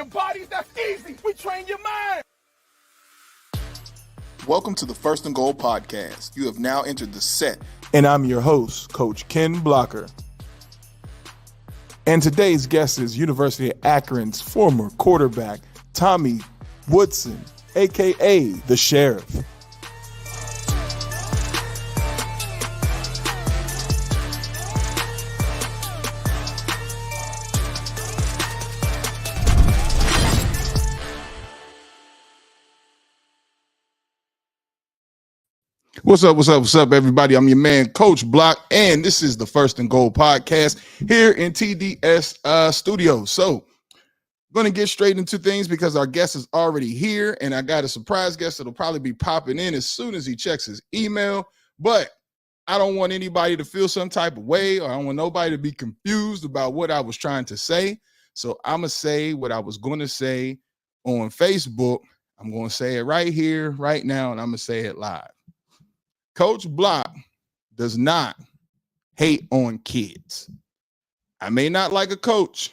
your bodies, that's easy. We train your mind. Welcome to the First and Goal podcast. You have now entered the set. And I'm your host, Coach Ken Blocker. And today's guest is University of Akron's former quarterback, Tommy Woodson, a.k.a. the Sheriff. What's up, everybody? I'm your man, Coach Block, and this is the First and Goal podcast here in TDS Studios. So, I'm going to get straight into things because our guest is already here, and I got a surprise guest that'll probably be popping in as soon as he checks his email. But I don't want anybody to feel some type of way, or I don't want nobody to be confused about what I was trying to say. So, I'm going to say what I was going to say on Facebook. I'm going to say it right here, right now, and I'm going to say it live. Coach Block does not hate on kids. I may not like a coach,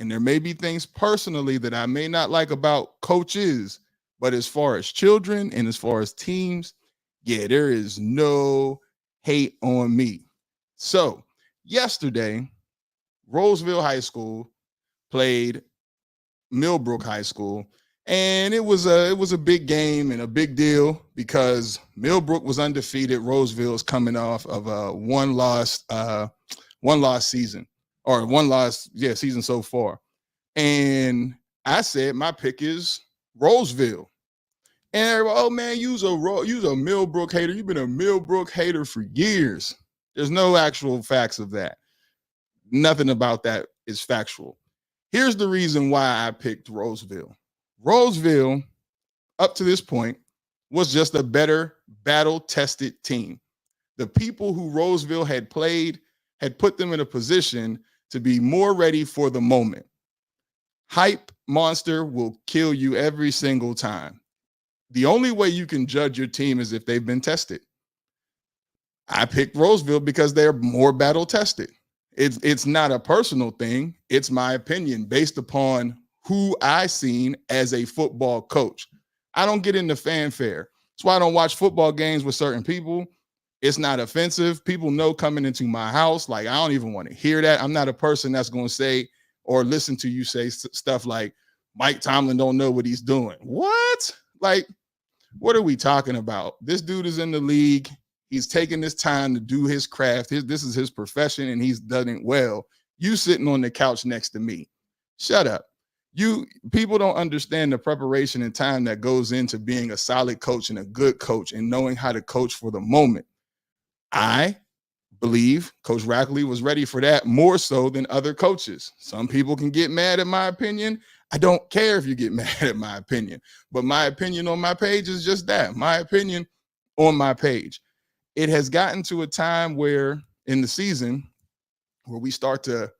and there may be things personally that I may not like about coaches, but as far as children and as far as teams, yeah, there is no hate on me. So yesterday, Roseville High School played Millbrook High School. And it was a big game and a big deal because Millbrook was undefeated. Roseville is coming off of a one loss season season so far. And I said my pick is Roseville. And everybody, oh man, you's a Millbrook hater. You've been a Millbrook hater for years. There's no actual facts of that. Nothing about that is factual. Here's the reason why I picked Roseville. Roseville, up to this point, was just a better battle-tested team. The people who Roseville had played had put them in a position to be more ready for the moment. Hype monster will kill you every single time. The only way you can judge your team is if they've been tested. I picked Roseville because they're more battle-tested. It's not a personal thing. It's my opinion based upon who I seen as a football coach. I don't get into fanfare. That's why I don't watch football games with certain people. It's not offensive. People know coming into my house, like, I don't even want to hear that. I'm not a person that's going to say or listen to you say stuff like Mike Tomlin don't know what he's doing. What? Like, what are we talking about? This dude is in the league. He's taking this time to do his craft. This is his profession, and he's done it well. You sitting on the couch next to me. Shut up. People don't understand the preparation and time that goes into being a solid coach and a good coach and knowing how to coach for the moment. I believe Coach Rackley was ready for that more so than other coaches. Some people can get mad at my opinion. I don't care if you get mad at my opinion, but my opinion on my page is just that, my opinion on my page. It has gotten to a time where in the season where we start to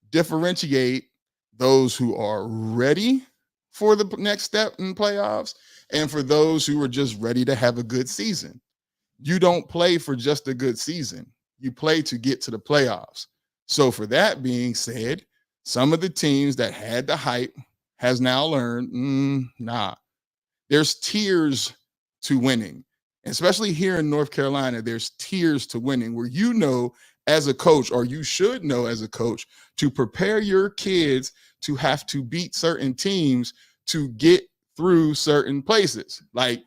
differentiate those who are ready for the next step in playoffs and for those who are just ready to have a good season. You don't play for just a good season. You play to get to the playoffs. So for that being said, some of the teams that had the hype has now learned, there's tiers to winning. Especially here in North Carolina, there's tiers to winning where you know as a coach, or you should know as a coach, to prepare your kids to have to beat certain teams to get through certain places. Like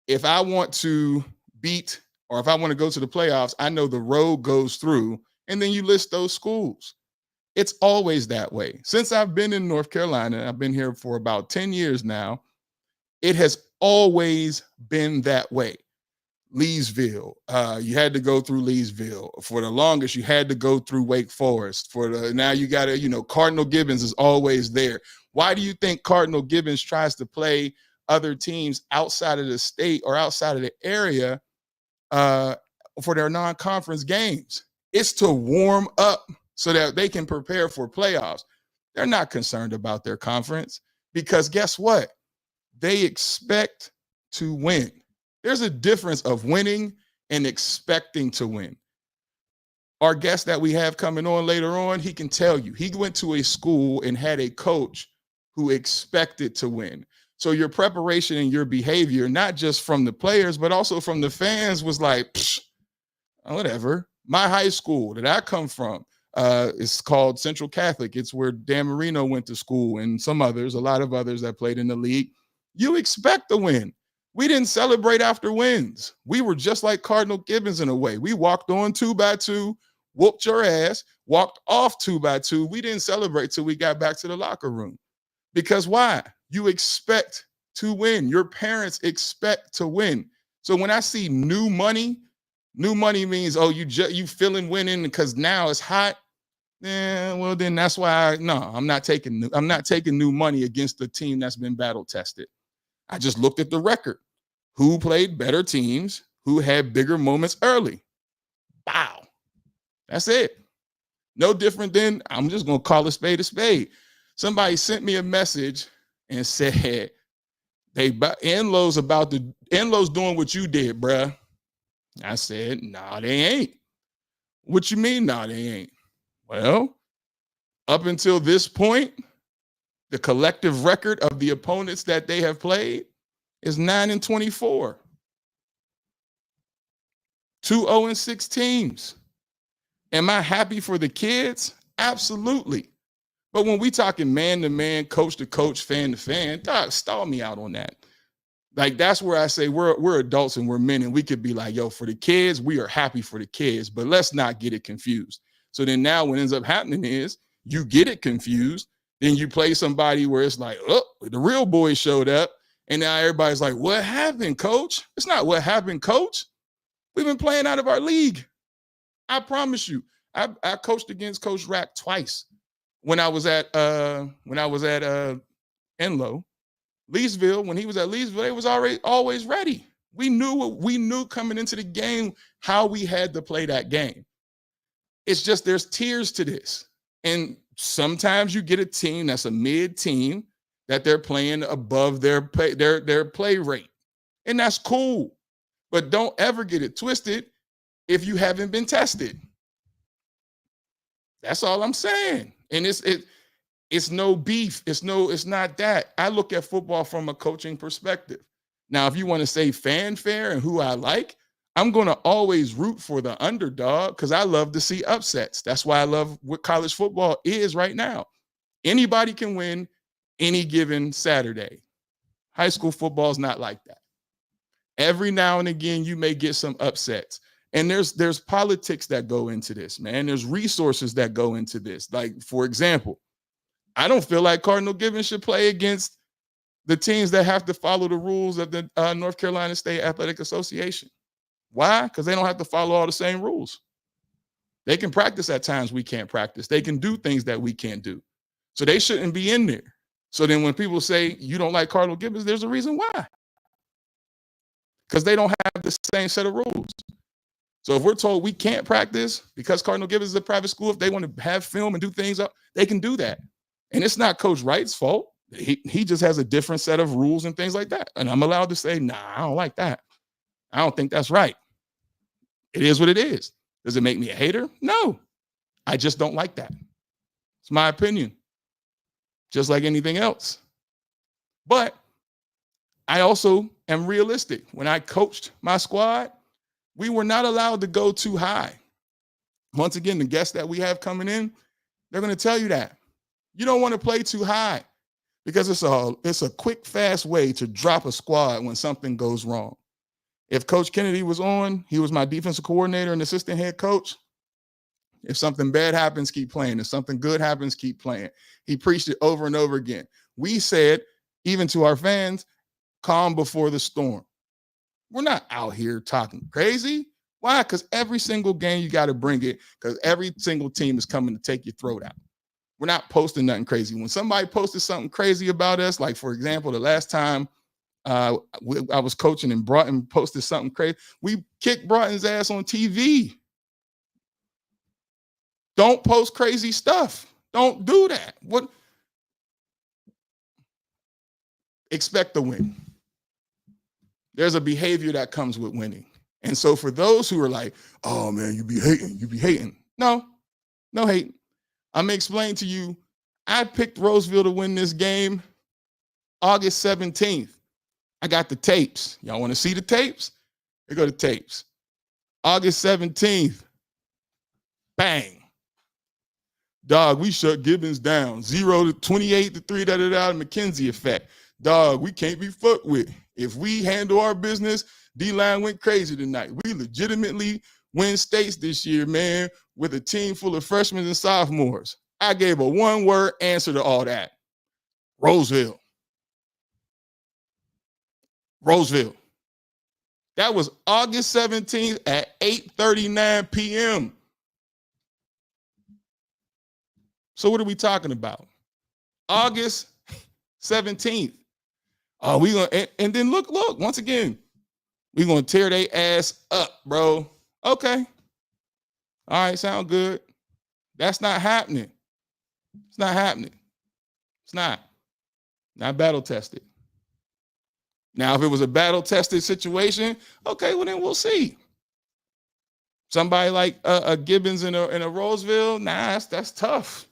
if I want to beat or if I want to go to the playoffs, I know the road goes through, and then you list those schools. It's always that way. Since I've been in North Carolina, I've been here for about 10 years now, it has always been that way. Leesville, you had to go through Leesville. For the longest, you had to go through Wake Forest. Now you got to, Cardinal Gibbons is always there. Why do you think Cardinal Gibbons tries to play other teams outside of the state or outside of the area for their non-conference games? It's to warm up so that they can prepare for playoffs. They're not concerned about their conference because guess what? They expect to win. There's a difference of winning and expecting to win. Our guest that we have coming on later on, he can tell you. He went to a school and had a coach who expected to win. So your preparation and your behavior, not just from the players, but also from the fans, was like, whatever. My high school that I come from, it's called Central Catholic. It's where Dan Marino went to school and some others, a lot of others that played in the league. You expect to win. We didn't celebrate after wins. We were just like Cardinal Gibbons in a way. We walked on 2x2, whooped your ass, walked off 2x2. We didn't celebrate till we got back to the locker room. Because why? You expect to win. Your parents expect to win. So when I see new money means, oh, you feeling winning because now it's hot. Yeah, well then that's why I'm not taking new money against the team that's been battle tested. I just looked at the record. Who played better teams? Who had bigger moments early? Wow. That's it. No different than, I'm just going to call a spade a spade. Somebody sent me a message and said, Enlo's doing what you did, bruh. I said, nah, they ain't. What you mean, nah, they ain't? Well, up until this point, the collective record of the opponents that they have played is 9-24. 2-0-6 teams. Am I happy for the kids? Absolutely. But when we talking man to man, coach to coach, fan to fan, stall me out on that. Like, that's where I say we're adults and we're men, and we could be like, yo, for the kids, we are happy for the kids, but let's not get it confused. So then now what ends up happening is you get it confused. Then you play somebody where it's like, oh, the real boys showed up. And now everybody's like, what happened, coach? It's not what happened, coach. We've been playing out of our league. I promise you. I coached against Coach Rack twice when I was at Enloe. Leesville, when he was at Leesville, they was always ready. We knew coming into the game how we had to play that game. It's just there's tiers to this. And sometimes you get a team that's a mid team that they're playing above their play rate. And that's cool. But don't ever get it twisted if you haven't been tested. That's all I'm saying. And it's no beef. It's not that. I look at football from a coaching perspective. Now, if you want to say fanfare and who I like, I'm going to always root for the underdog because I love to see upsets. That's why I love what college football is right now. Anybody can win any given Saturday. High school football is not like that. Every now and again, you may get some upsets. And there's politics that go into this, man. There's resources that go into this. Like, for example, I don't feel like Cardinal Gibbons should play against the teams that have to follow the rules of the North Carolina State Athletic Association. Why? Because they don't have to follow all the same rules. They can practice at times we can't practice. They can do things that we can't do. So they shouldn't be in there. So then when people say you don't like Cardinal Gibbons, there's a reason why. Because they don't have the same set of rules. So if we're told we can't practice because Cardinal Gibbons is a private school, if they want to have film and do things up, they can do that. And it's not Coach Wright's fault. He just has a different set of rules and things like that. And I'm allowed to say, nah, I don't like that. I don't think that's right. It is what it is. Does it make me a hater? No. I just don't like that. It's my opinion. Just like anything else. But I also am realistic. When I coached my squad, we were not allowed to go too high. Once again, the guests that we have coming in, they're going to tell you that. You don't want to play too high because it's a quick, fast way to drop a squad when something goes wrong. If Coach Kennedy was on, he was my defensive coordinator and assistant head coach. If something bad happens, keep playing. If something good happens, keep playing. He preached it over and over again. We said, even to our fans, calm before the storm. We're not out here talking crazy. Why? Because every single game you got to bring it because every single team is coming to take your throat out. We're not posting nothing crazy. When somebody posted something crazy about us, like, for example, the last time I was coaching and Broughton posted something crazy, we kicked Broughton's ass on TV. Don't post crazy stuff. Don't do that. What? Expect to win. There's a behavior that comes with winning. And so for those who are like, oh man, you be hating. No hate. I'm going to explain to you, I picked Roseville to win this game August 17th. I got the tapes. Y'all want to see the tapes? Here go the tapes. August 17th. Bang. Dog, we shut Gibbons down. 0-28 to 3, McKenzie effect. Dog, we can't be fucked with. If we handle our business, D-line went crazy tonight. We legitimately win states this year, man, with a team full of freshmen and sophomores. I gave a one-word answer to all that. Roseville. Roseville. That was August 17th at 8:39 p.m. So what are we talking about? August 17th. Oh, we gonna and then look, once again, we gonna tear their ass up, bro. Okay. All right, sound good. That's not happening. It's not happening. It's not battle tested. Now, if it was a battle tested situation, okay, well then we'll see. Somebody like a Gibbons in a Roseville, nah, that's tough.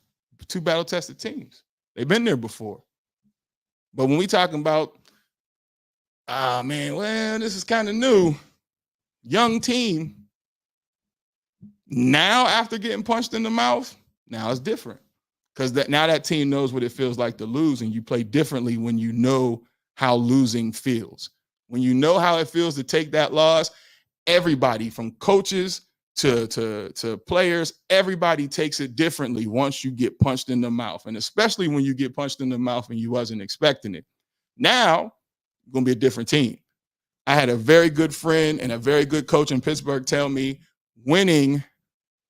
2 battle tested teams. They've been there before. But when we talking about, man, well, this is kind of new. Young team. Now, after getting punched in the mouth, now it's different. Because now that team knows what it feels like to lose, and you play differently when you know how losing feels. When you know how it feels to take that loss, everybody from coaches to players, everybody takes it differently once you get punched in the mouth, and especially when you get punched in the mouth and you wasn't expecting it. Now, it's going to be a different team. I had a very good friend and a very good coach in Pittsburgh tell me winning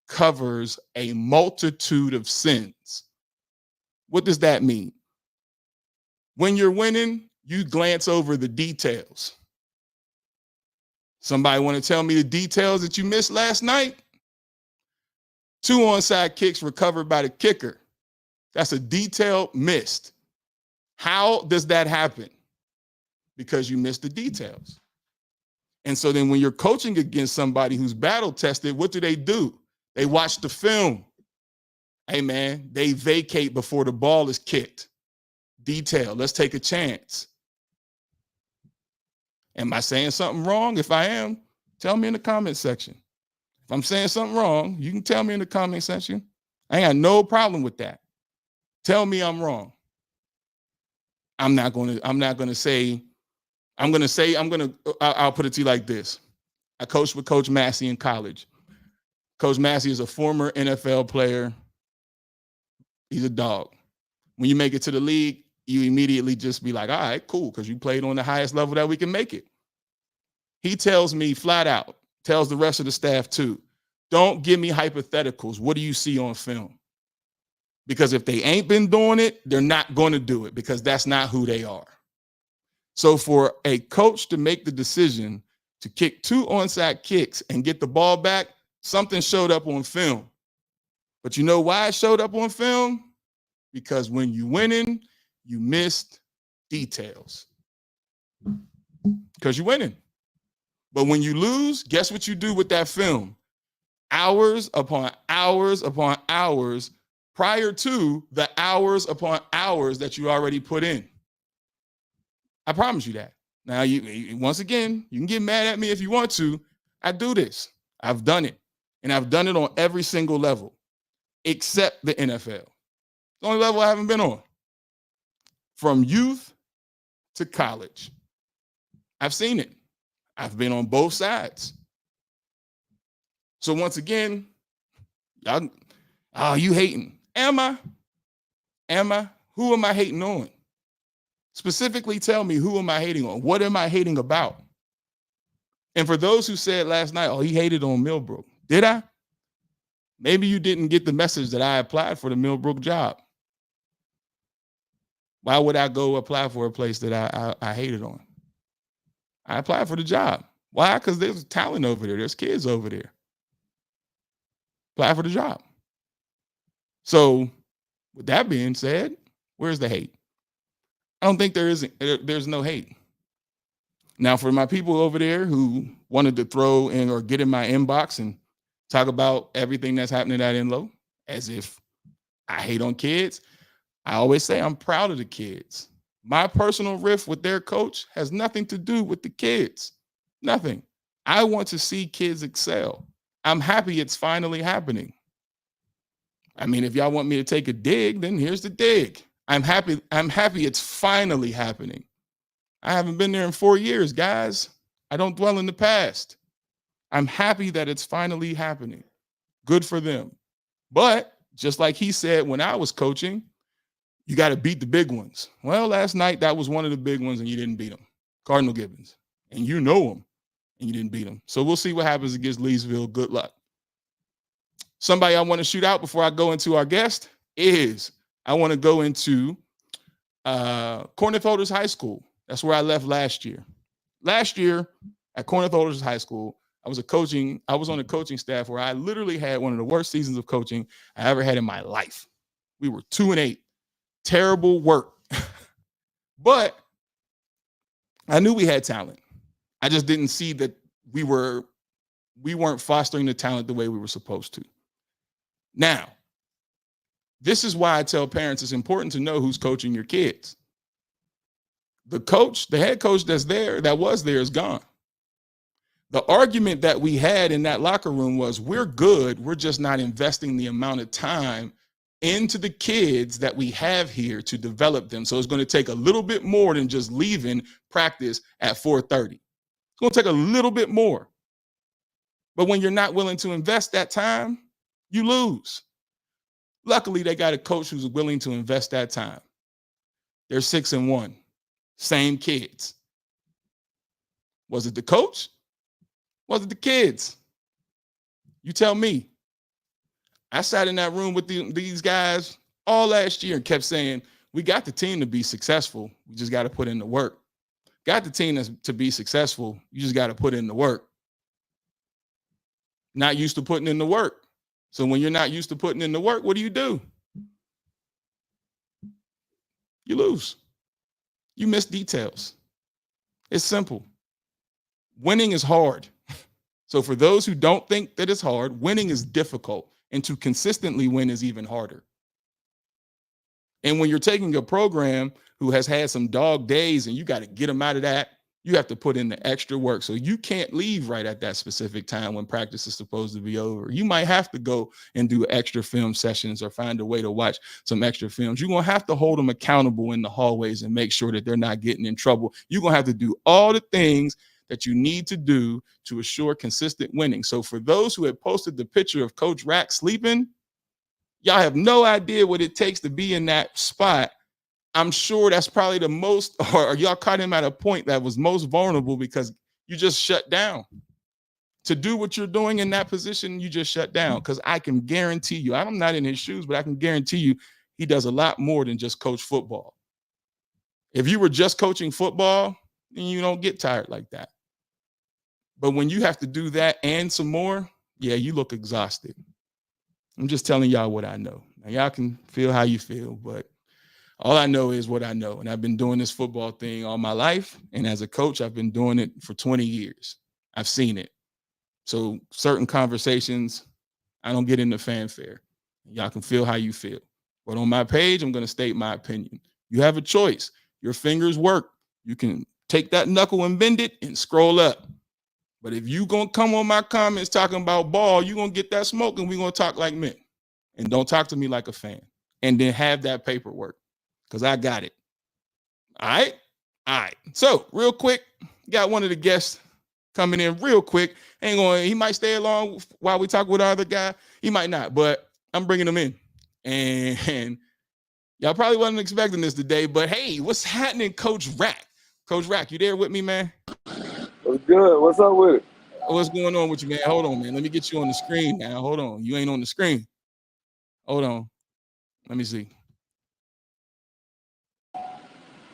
covers a multitude of sins. What does that mean? When you're winning, you glance over the details. Somebody want to tell me the details that you missed last night? 2 onside kicks recovered by the kicker. That's a detail missed. How does that happen? Because you missed the details. And so then when you're coaching against somebody who's battle tested, what do? They watch the film. Hey, man, they vacate before the ball is kicked. Detail. Let's take a chance. Am I saying something wrong? If I am, tell me in the comment section. If I'm saying something wrong, you can tell me in the comment section. I ain't got no problem with that. Tell me I'm wrong. I'll put it to you like this. I coached with Coach Massey in college. Coach Massey is a former NFL player. He's a dog. When you make it to the league, you immediately just be like, all right, cool, because you played on the highest level that we can make it. He tells me flat out, tells the rest of the staff too, don't give me hypotheticals. What do you see on film? Because if they ain't been doing it, they're not going to do it, because that's not who they are. So for a coach to make the decision to kick 2 onside kicks and get the ball back, something showed up on film. But you know why it showed up on film? Because when you winning, you missed details. Because you're winning. But when you lose, guess what you do with that film? Hours upon hours upon hours prior to the hours upon hours that you already put in. I promise you that. Now, once again, you can get mad at me if you want to. I do this. I've done it. And I've done it on every single level, except the NFL. It's the only level I haven't been on. From youth to college. I've seen it. I've been on both sides. So once again, y'all, you hating. Am I? Who am I hating on? Specifically tell me, who am I hating on? What am I hating about? And for those who said last night, oh, he hated on Millbrook. Did I? Maybe you didn't get the message that I applied for the Millbrook job. Why would I go apply for a place that I hated on? I applied for the job. Why? Because there's talent over there. There's kids over there. Apply for the job. So with that being said, where's the hate? I don't think there's no hate. Now, for my people over there who wanted to throw in or get in my inbox and talk about everything that's happening at Enloe, as if I hate on kids, I always say I'm proud of the kids. My personal riff with their coach has nothing to do with the kids. Nothing. I want to see kids excel. I'm happy it's finally happening. I mean, if y'all want me to take a dig, then here's the dig. I'm happy it's finally happening. I haven't been there in 4 years, guys. I don't dwell in the past. I'm happy that it's finally happening. Good for them. But just like he said when I was coaching, you got to beat the big ones. Well, last night that was one of the big ones and you didn't beat them. Cardinal Gibbons. And you know them and you didn't beat them. So we'll see what happens against Leesville. Good luck. Somebody I want to shoot out before I go into our guest is I want to go into Cornetholders High School. That's where I left last year. Last year at Cornetholders High School, I was on a coaching staff where I literally had one of the worst seasons of coaching I ever had in my life. We were 2-8. Terrible work. But I knew we had talent. I just didn't see that we weren't fostering the talent the way we were supposed to. Now, this is why I tell parents it's important to know who's coaching your kids. The head coach that was there is gone. The argument that we had in that locker room was we're good. We're just not investing the amount of time into the kids that we have here to develop them. So it's going to take a little bit more than just leaving practice at 4:30. It's going to take a little bit more. But when you're not willing to invest that time, you lose. Luckily, they got a coach who's willing to invest that time. They're 6-1. Same kids. Was it the coach? Was it the kids? You tell me. I sat in that room with these guys all last year and kept saying, we got the team to be successful. We just got to put in the work. Got the team to be successful. You just got to put in the work. Not used to putting in the work. So when you're not used to putting in the work, what do? You lose. You miss details. It's simple. Winning is hard. So for those who don't think that it's hard, winning is difficult. And to consistently win is even harder. And when you're taking a program who has had some dog days and you got to get them out of that, you have to put in the extra work. So you can't leave right at that specific time when practice is supposed to be over. You might have to go and do extra film sessions or find a way to watch some extra films. You're going to have to hold them accountable in the hallways and make sure that they're not getting in trouble. You're going to have to do all the things that you need to do to assure consistent winning. So for those who had posted the picture of Coach Rack sleeping, y'all have no idea what it takes to be in that spot. I'm sure that's probably the most, or y'all caught him at a point that was most vulnerable because you just shut down. To do what you're doing in that position, you just shut down. Because I can guarantee you, I'm not in his shoes, but I can guarantee you he does a lot more than just coach football. If you were just coaching football, then you don't get tired like that. But when you have to do that and some more, yeah, you look exhausted. I'm just telling y'all what I know. Now, y'all can feel how you feel, but all I know is what I know. And I've been doing this football thing all my life. And as a coach, I've been doing it for 20 years. I've seen it. So certain conversations, I don't get into fanfare. Y'all can feel how you feel. But on my page, I'm going to state my opinion. You have a choice. Your fingers work. You can take that knuckle and bend it and scroll up. But if you going to come on my comments talking about ball, you're going to get that smoke and we're going to talk like men. And don't talk to me like a fan. And then have that paperwork because I got it. All right? All right. So real quick, got one of the guests coming in real quick. He might stay along while we talk with our other guy. He might not, but I'm bringing him in. And y'all probably wasn't expecting this today, but hey, what's happening, Coach Rack? Coach Rack, you there with me, man? What's good? What's up with it? What's going on with you, man? Hold on, man. Let me get you on the screen now. Hold on. You ain't on the screen. Hold on. Let me see.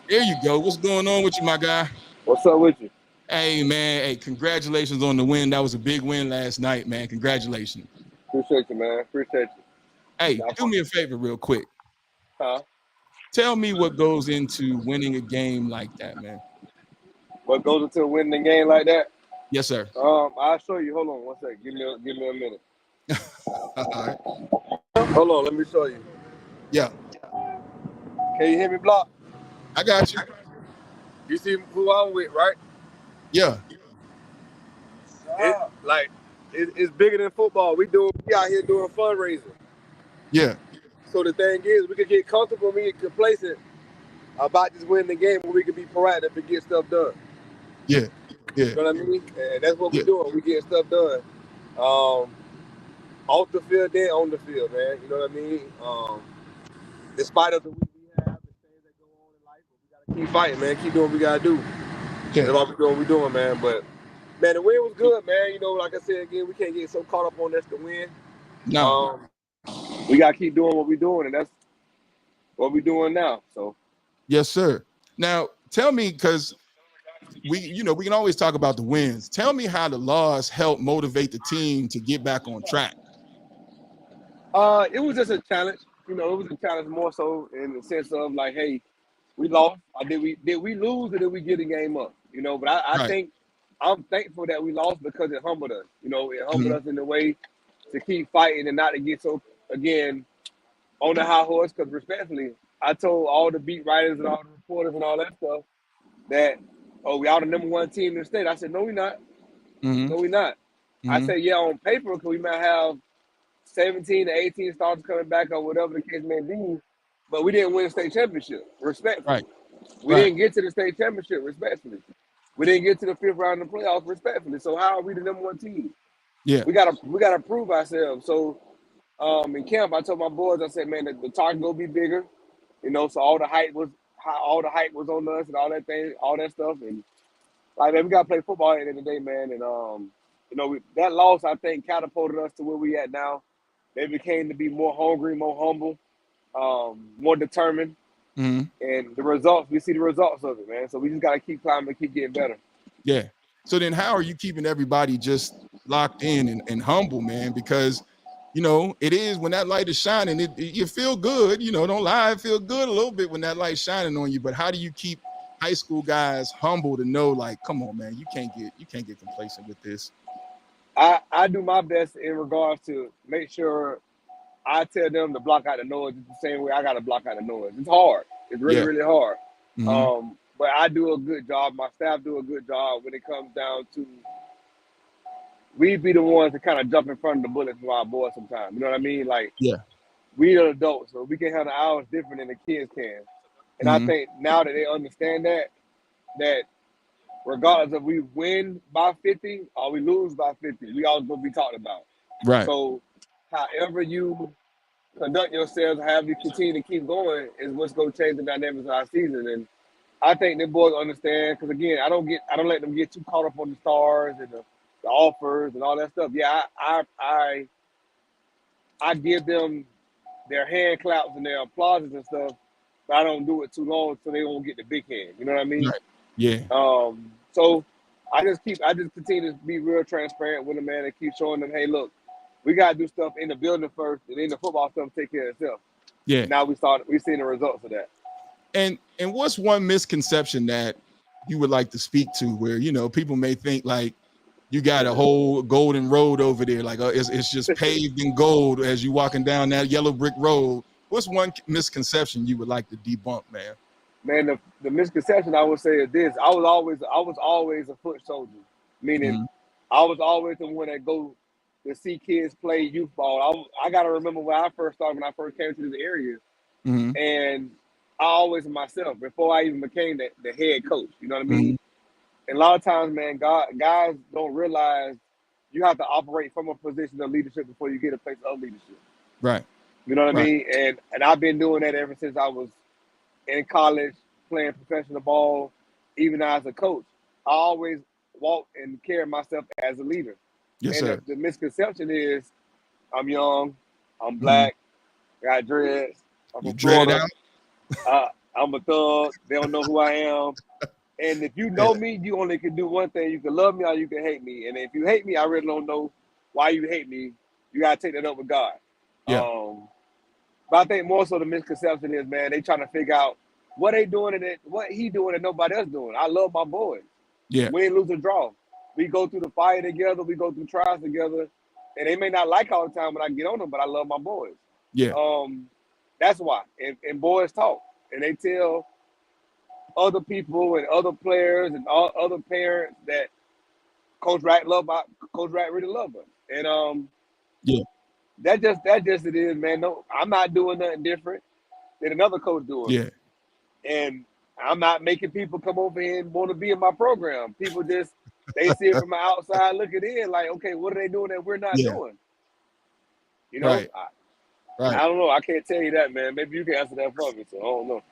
There you go. What's going on with you, my guy? What's up with you? Hey, man. Hey, congratulations on the win. That was a big win last night, man. Congratulations. Appreciate you, man. Appreciate you. Hey, do me a favor real quick. Huh? Tell me what goes into winning a game like that, man. What goes into winning a game like that? Yes, sir. I'll show you. Hold on one second. Give me a minute. All right. Hold on. Let me show you. Yeah. Can you hear me, Block? I got you. You see who I'm with, right? Yeah. Like it's bigger than football. We out here doing fundraising. Yeah. So the thing is, we could get comfortable, we get complacent about just winning the game, where we could be proactive and get stuff done. Yeah. Yeah. You know what I mean? And that's what Yeah. we're doing. We getting stuff done. Off the field and on the field, man. You know what I mean? Despite of the week we have and things that go on in life, we gotta keep fighting, man. Keep doing what we gotta do. Yeah. That's what we're doing, man. But man, the win was good, man. You know, like I said again, we can't get so caught up on that's the win. No. We gotta keep doing what we're doing, and that's what we're doing now. So Yes, sir. Now tell me, because we can always talk about the wins. Tell me how the loss helped motivate the team to get back on track. it was just a challenge. You know, it was a challenge more so in the sense of like, hey, we lost. Or did we lose, or did we get the game up? You know, but I Right. think I'm thankful that we lost because it humbled us. You know, it humbled Mhm. us in a way to keep fighting and not to get so again on the high horse. Because respectfully, I told all the beat writers and all the reporters and all that stuff that, oh, we are the number one team in the state. I said, no, we're not. Mhm. No, we're not. I Mhm. said, yeah, on paper, because we might have 17 to 18 starters coming back or whatever the case may be, but we didn't win a state championship, respectfully. Right. We Right. didn't get to the state championship, respectfully. We didn't get to the fifth round of the playoffs, respectfully. So how are we the number one team? Yeah. We gotta prove ourselves. So in camp, I told my boys, I said, man, the target gonna be bigger, you know. So all the hype was on us and all that thing, all that stuff, and like man, we gotta play football at the end of the day, man. And you know, that loss I think catapulted us to where we at now. They became to be more hungry, more humble, more determined. Mhm. And the results, we see the results of it, man. So we just got to keep climbing and keep getting better. Yeah. So then how are you keeping everybody just locked in and humble, man? Because it is when that light is shining, you feel good, don't lie, it feel good a little bit when that light's shining on you. But how do you keep high school guys humble to know, like, come on, man, you can't get complacent with this? I do my best in regards to make sure I tell them to block out the noise the same way I got to block out the noise. It's hard. It's really, Yeah. really hard. Mm-hmm. But I do a good job. My staff do a good job when it comes down to we be the ones that kind of jump in front of the bullets for our boys sometimes. You know what I mean? Like Yeah. we are adults, so we can handle ours different than the kids can. And I Mm-hmm. think now that they understand that regardless if we win by 50 or we lose by 50, we always going to be talked about. Right. So however you conduct yourselves, however you continue to keep going is what's going to change the dynamics of our season. And I think the boys understand because again, I don't let them get too caught up on the stars and the offers and all that stuff. Yeah, I give them their hand claps and their applauses and stuff, but I don't do it too long so they won't get the big hand. You know what I mean? Right. Yeah. So I just continue to be real transparent with them, man, and keep showing them, hey, look, we gotta do stuff in the building first, and then the football stuff take care of itself. Yeah. Now we seeing the results of that. And what's one misconception that you would like to speak to where, people may think like you got a whole golden road over there, like it's just paved in gold as you walking down that yellow brick road. What's one misconception you would like to debunk, man? Man, the misconception I would say is this: I was always a foot soldier, meaning Mm-hmm. I was always the one that go to see kids play youth ball. I gotta remember when I first started, when I first came to this area, Mm-hmm. and I always myself before I even became the head coach. You know what I Mm-hmm. mean? And a lot of times, man, guys don't realize you have to operate from a position of leadership before you get a place of leadership. Right. You know what I Right. mean? And I've been doing that ever since I was in college, playing professional ball, even as a coach. I always walk and carry myself as a leader. Yes, And sir. the misconception is I'm young, I'm Mm-hmm. black, got dreads, I'm You from dread it Florida, out. I'm a thug, they don't know who I am. And if you Yeah. know me, you only can do one thing. You can love me or you can hate me. And if you hate me, I really don't know why you hate me. You gotta take that up with God. Yeah. But I think more so the misconception is, man, they trying to figure out what they doing and what he doing and nobody else doing. I love my boys. Yeah. Win, lose, or draw. We go through the fire together. We go through trials together. And they may not like all the time when I get on them, but I love my boys. Yeah. That's why. And boys talk. And they tell other people and other players and all other parents that Coach Wright really love us. And Yeah, that just it is, man. No, I'm not doing nothing different than another coach doing. yeah. And I'm not making people come over here and want to be in my program. People just they see it from the outside looking in, like, okay, what are they doing that we're not Yeah, doing? You know, right, right. I don't know. I can't tell you that, man. Maybe you can answer that for me. So I don't know.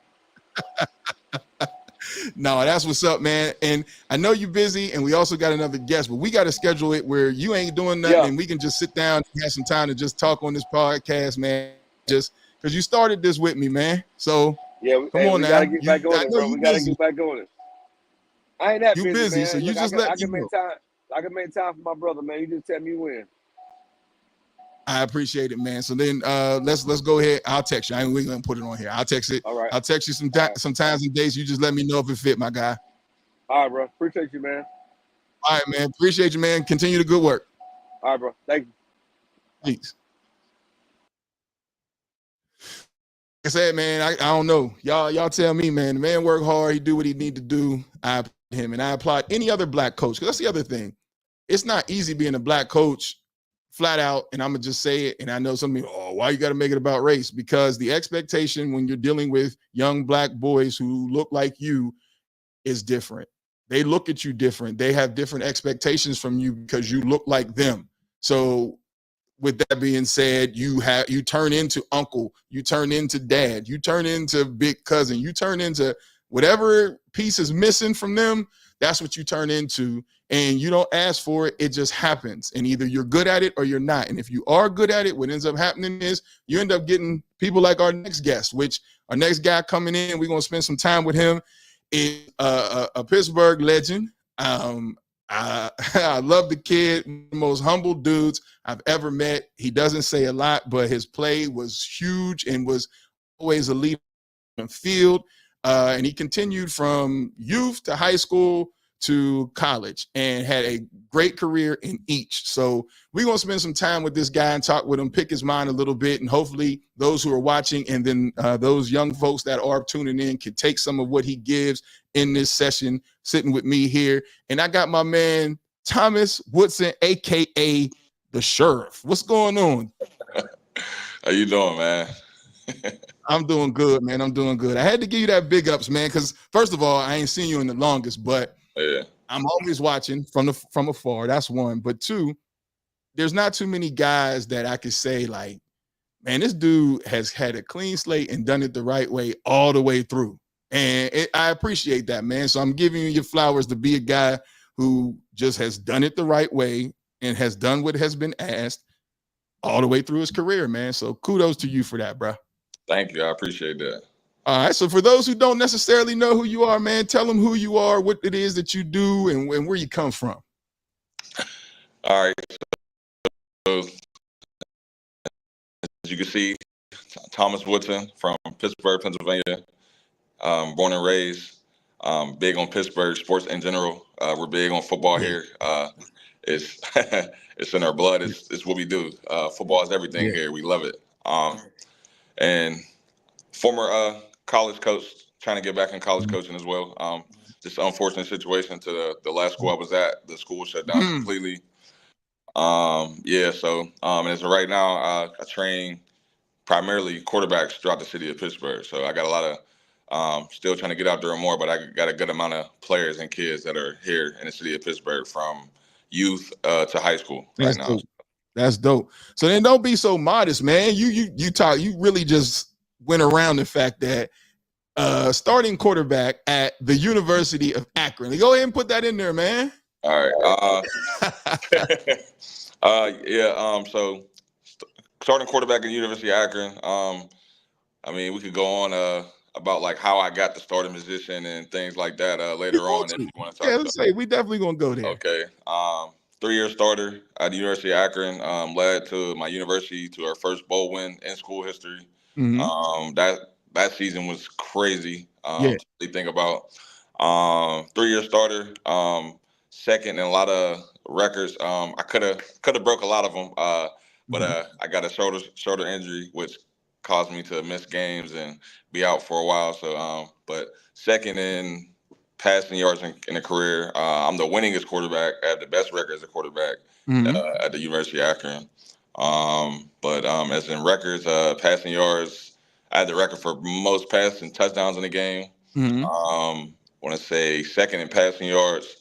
No, that's what's up, man. And I know you're busy, and we also got another guest, but we got to schedule it where you ain't doing nothing, Yeah, and we can just sit down and have some time to just talk on this podcast, man. Just because you started this with me, man. So yeah. come Hey, on we got to now. get You, back on I it, know bro. you We got to busy. get back on it. I ain't that You busy, busy, so man. you Look, I just can let I me can know. make time. I can make time for my brother, man. You just tell me when. I appreciate it, man. So then let's go ahead. I'll text you. I ain't we gonna put it on here. I'll text it. All right, I'll text you all right, some times and days. You just let me know if it fit, my guy. all right, bro. Appreciate you, man. All right, man. Appreciate you, man. Continue the good work. All right, bro. Thank you. Thanks. Like I said, man, I don't know. Y'all tell me, man. The man work hard. He do what he need to do. I applaud him, and I applaud any other black coach. Because that's the other thing. It's not easy being a black coach, flat out. And I'm gonna just say it. And I know some people, oh, why you got to make it about race? Because the expectation when you're dealing with young black boys who look like you is different. They look at you different. They have different expectations from you because you look like them. So with that being said, you turn into uncle, you turn into dad, you turn into big cousin, you turn into whatever piece is missing from them. That's what you turn into, and you don't ask for it. It just happens, and either you're good at it or you're not. And if you are good at it, what ends up happening is you end up getting people like our next guest, which our next guy coming in, we're gonna spend some time with him, is a Pittsburgh legend. I love the kid, the most humble dudes I've ever met. He doesn't say a lot, but his play was huge and was always a leader in the field. And he continued from youth to high school to college and had a great career in each. So we're going to spend some time with this guy and talk with him, pick his mind a little bit, and hopefully those who are watching and then those young folks that are tuning in can take some of what he gives in this session, sitting with me here. And I got my man, Thomas Woodson, a.k.a. the Sheriff. What's going on? How you doing, man? I'm doing good, man. I'm doing good. I had to give you that big ups, man, because first of all, I ain't seen you in the longest, but Yeah. I'm always watching from afar. That's one. But two, there's not too many guys that I could say, like, man, this dude has had a clean slate and done it the right way all the way through. And I appreciate that, man. So I'm giving you your flowers to be a guy who just has done it the right way and has done what has been asked all the way through his career, man. So kudos to you for that, bro. Thank you. I appreciate that. All right. So for those who don't necessarily know who you are, man, tell them who you are, what it is that you do, and where you come from. All right. So as you can see, Thomas Woodson from Pittsburgh, Pennsylvania. Born and raised. Big on Pittsburgh sports in general. We're big on football Yeah. here. It's it's in our blood. It's what we do. Football is everything Yeah. here. We love it. And former college coach, trying to get back in college coaching as well. Just an unfortunate situation to the last school I was at. The school shut down completely. Yeah, so as of right now, I train primarily quarterbacks throughout the city of Pittsburgh. So I got a lot of still trying to get out there more, but I got a good amount of players and kids that are here in the city of Pittsburgh from youth to high school right now. Dope. That's dope. So then don't be so modest, man. You really just went around the fact that starting quarterback at the University of Akron. Go ahead and put that in there, man. All right. Yeah. So starting quarterback at the University of Akron. I mean, we could go on about like how I got the starting position and things like that later on if you want to talk Yeah, about. let's say we definitely gonna go there. Okay. 3-year starter at the University of Akron, led to my university to our first bowl win in school history. Mhm. That season was crazy. Yeah. To think about. 3-year starter, second in a lot of records. I could have broke a lot of them, but I got a shoulder injury, which caused me to miss games and be out for a while. So, but second in passing yards in a career. I'm the winningest quarterback. I have the best record as a quarterback at the University of Akron. But as in records, passing yards, I had the record for most passing touchdowns in the game. I want to say second in passing yards,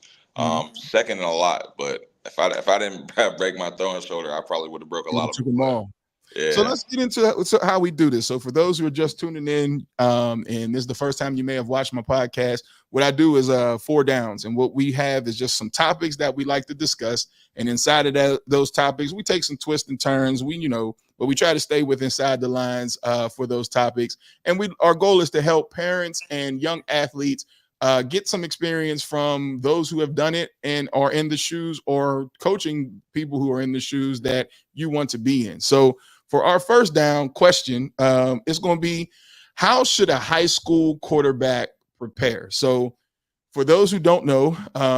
second in a lot. But if I didn't break my throwing shoulder, I probably would have broke a lot of Took them. them all. Yeah. So let's get into how we do this. So for those who are just tuning in, and this is the first time you may have watched my podcast, what I do is 4 downs, and what we have is just some topics that we like to discuss. And inside of those topics, we take some twists and turns. But we try to stay inside the lines for those topics. And our goal is to help parents and young athletes get some experience from those who have done it and are in the shoes, or coaching people who are in the shoes that you want to be in. So for our first down question, it's going to be, how should a high school quarterback prepare? So for those who don't know,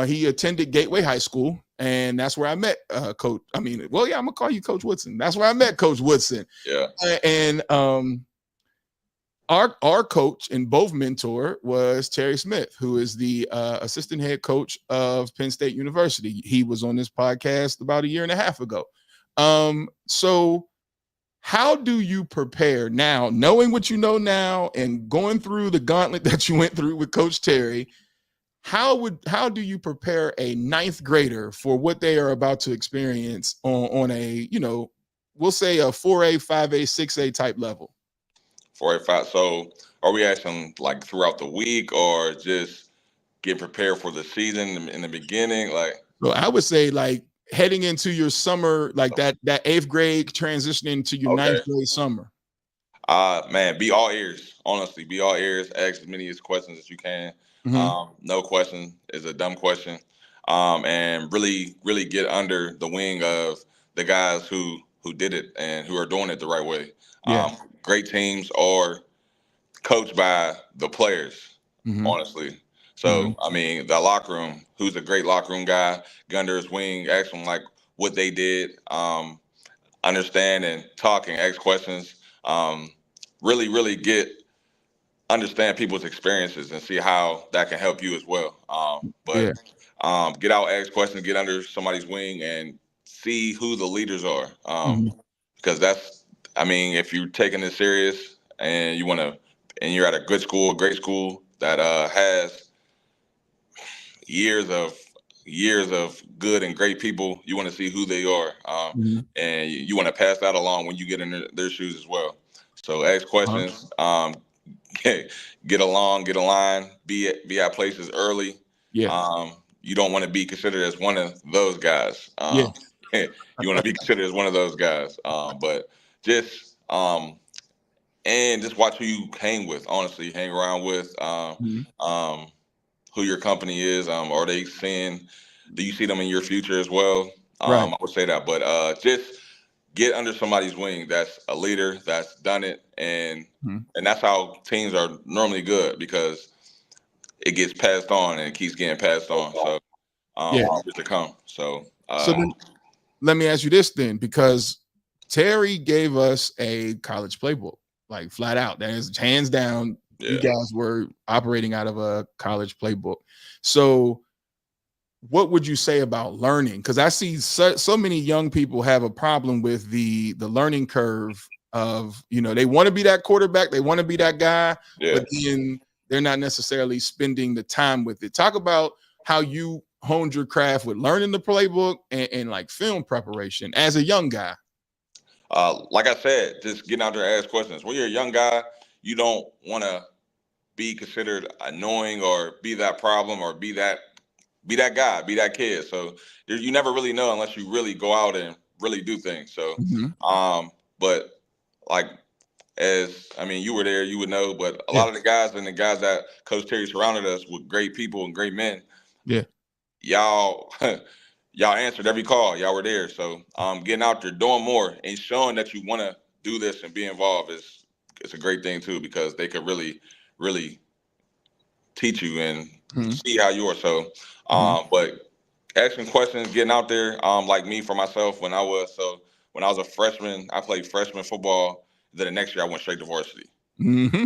he attended Gateway High School, and that's where I met Coach. I'm going to call you Coach Woodson. That's where I met Coach Woodson. Yeah. And our coach and both mentor was Terry Smith, who is the assistant head coach of Penn State University. He was on this podcast about 1.5 years ago. So how do you prepare now, knowing what you know now and going through the gauntlet that you went through with Coach Terry? How do you prepare a 9th grader for what they are about to experience on a, we'll say a 4A, 5A, 6A type level? 4A, 5. So are we asking like throughout the week, or just get prepared for the season in the beginning? Like, so I would say like heading into your summer, like that 8th grade transitioning to your 9th grade summer. Man, be all ears. Honestly, be all ears. Ask as many questions as you can. No question is a dumb question. And really, really get under the wing of the guys who did it and who are doing it the right way. Great teams are coached by the players, honestly. So, the locker room, who's a great locker room guy, get under his wing, ask them like what they did, understand and talk and ask questions. Really, really understand people's experiences and see how that can help you as well. Get out, ask questions, get under somebody's wing, and see who the leaders are. Because if you're taking this serious and you're at a good school, a great school that has years of good and great people, you want to see who they are, and you want to pass that along when you get in their shoes as well. So ask questions, get along, get aligned, be at places early. You don't want to be considered as one of those guys. You want to be considered as one of those guys. But just and just watch who you hang with. Honestly, hang around with. Who your company is. Are they seeing? Do you see them in your future as well? I would say that, but just get under somebody's wing that's a leader, that's done it, and that's how teams are normally good, because it gets passed on and it keeps getting passed on. So years to come. So then, let me ask you this then, because Terry gave us a college playbook, like flat out. That is hands down. You guys were operating out of a college playbook. So what would you say about learning? Because I see so many young people have a problem with the learning curve of, they want to be that quarterback, they want to be that guy, but then they're not necessarily spending the time with it. Talk about how you honed your craft with learning the playbook and like film preparation as a young guy. Like I said, just getting out there and ask questions. When you're a young guy, you don't want to be considered annoying or be that problem or be that guy, be that kid. So you never really know unless you really go out and really do things. So, but like, you were there, you would know, but a lot of the guys that Coach Terry surrounded us with great people and great men. Y'all answered every call. Y'all were there. So getting out there, doing more and showing that you want to do this and be involved it's a great thing too, because they could really, really teach you and see how you are. So, but asking questions, getting out there, like me for myself when I was a freshman, I played freshman football Then the next year I went straight to varsity. Mm-hmm.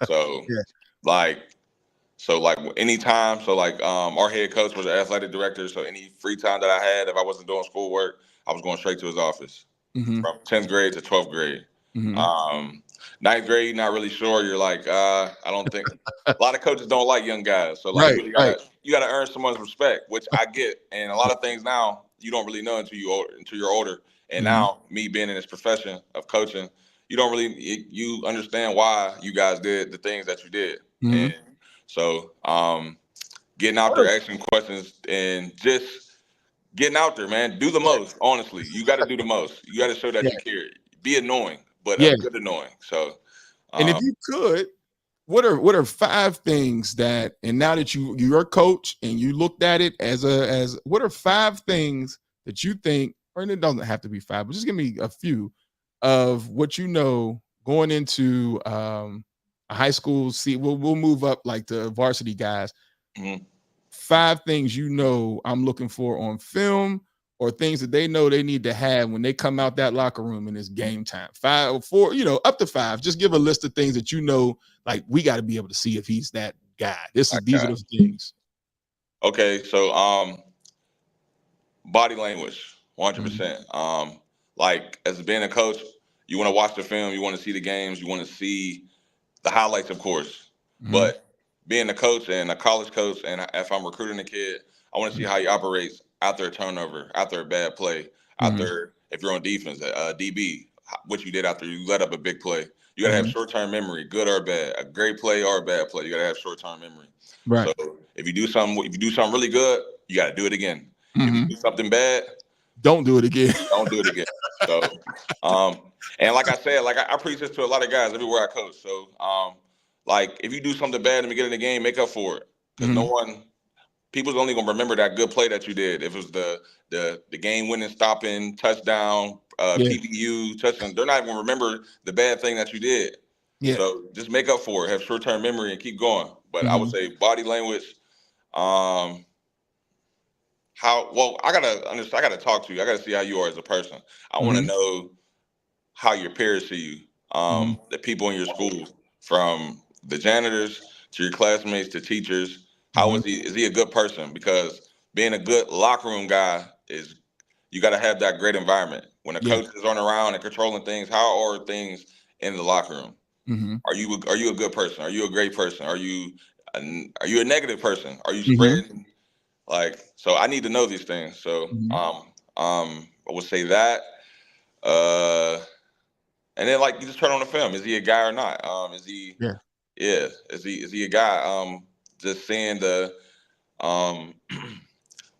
So Yeah. like anytime, our head coach was the athletic director. So any free time that I had, if I wasn't doing schoolwork, I was going straight to his office Mm-hmm. from 10th grade to 12th grade. Mm-hmm. Ninth grade, not really sure. You're like, I don't think a lot of coaches don't like young guys. So like Right, you gotta earn someone's respect, which I get. And a lot of things now you don't really know until you're older. And Mm-hmm. now me being in this profession of coaching, you don't really you understand why you guys did the things that you did. Mm-hmm. And so getting out there, asking questions, and just getting out there, man. Do the most. Honestly, you got to do the most. You got to show that Yeah. you care. Be annoying, but Yeah. a good annoying. So, And if you could, what are 5 things that, and now that you're a coach and you looked at it as what are 5 things that you think, or it doesn't have to be 5, but just give me a few of what you know going into a high school. See, we'll move up like the varsity guys. mhm. 5 things you know I'm looking for on film, or things that they know they need to have when they come out that locker room and it's game time. 5 or 4, up to 5. Just give a list of things that you know, like we got to be able to see if he's that guy. These are the things. Okay, so body language, Mhm. 100%. Like as being a coach, you want to watch the film, you want to see the games, you want to see the highlights, of course. Mhm. But being a coach and a college coach, and if I'm recruiting a kid, I want to see how he operates after a turnover, after a bad play, Mhm. after if you're on defense, DB, what you did after you let up a big play. You got to have Mhm. short-term memory, good or bad, a great play or a bad play. You got to have short-term memory. Right. So if you do something really good, you got to do it again. If you Mhm. do something bad, Don't do it again. don't do it again. So, and like I said, I preach this to a lot of guys everywhere I coach. So, like if you do something bad in the beginning of the game, make up for it, because Mhm. people's only gonna remember that good play that you did. If it was the game winning, stopping touchdown, Yeah. PBU touchdown, they're not even gonna remember the bad thing that you did. Yeah. So just make up for it, have short term memory, and keep going. But I would Mhm. say body language. Um, how well I gotta understand. I gotta talk to you. I gotta see how you are as a person. I want to Mhm. know how your peers see you, Mhm. the people in your school, from the janitors to your classmates to teachers. How Mhm. is he? Is he a good person? Because being a good locker room guy is you got to have that great environment. When the Yeah. coaches aren't around and controlling things, how are things in the locker room? Mhm. Are you a good person? Are you a great person? Are you a negative person? Are you Mhm. spreading like? So I need to know these things. So Mhm. I would say that. Uh, and then like you just turn on the film. Is he a guy or not? Is he Yeah. yeah, is he a guy? Just seeing the um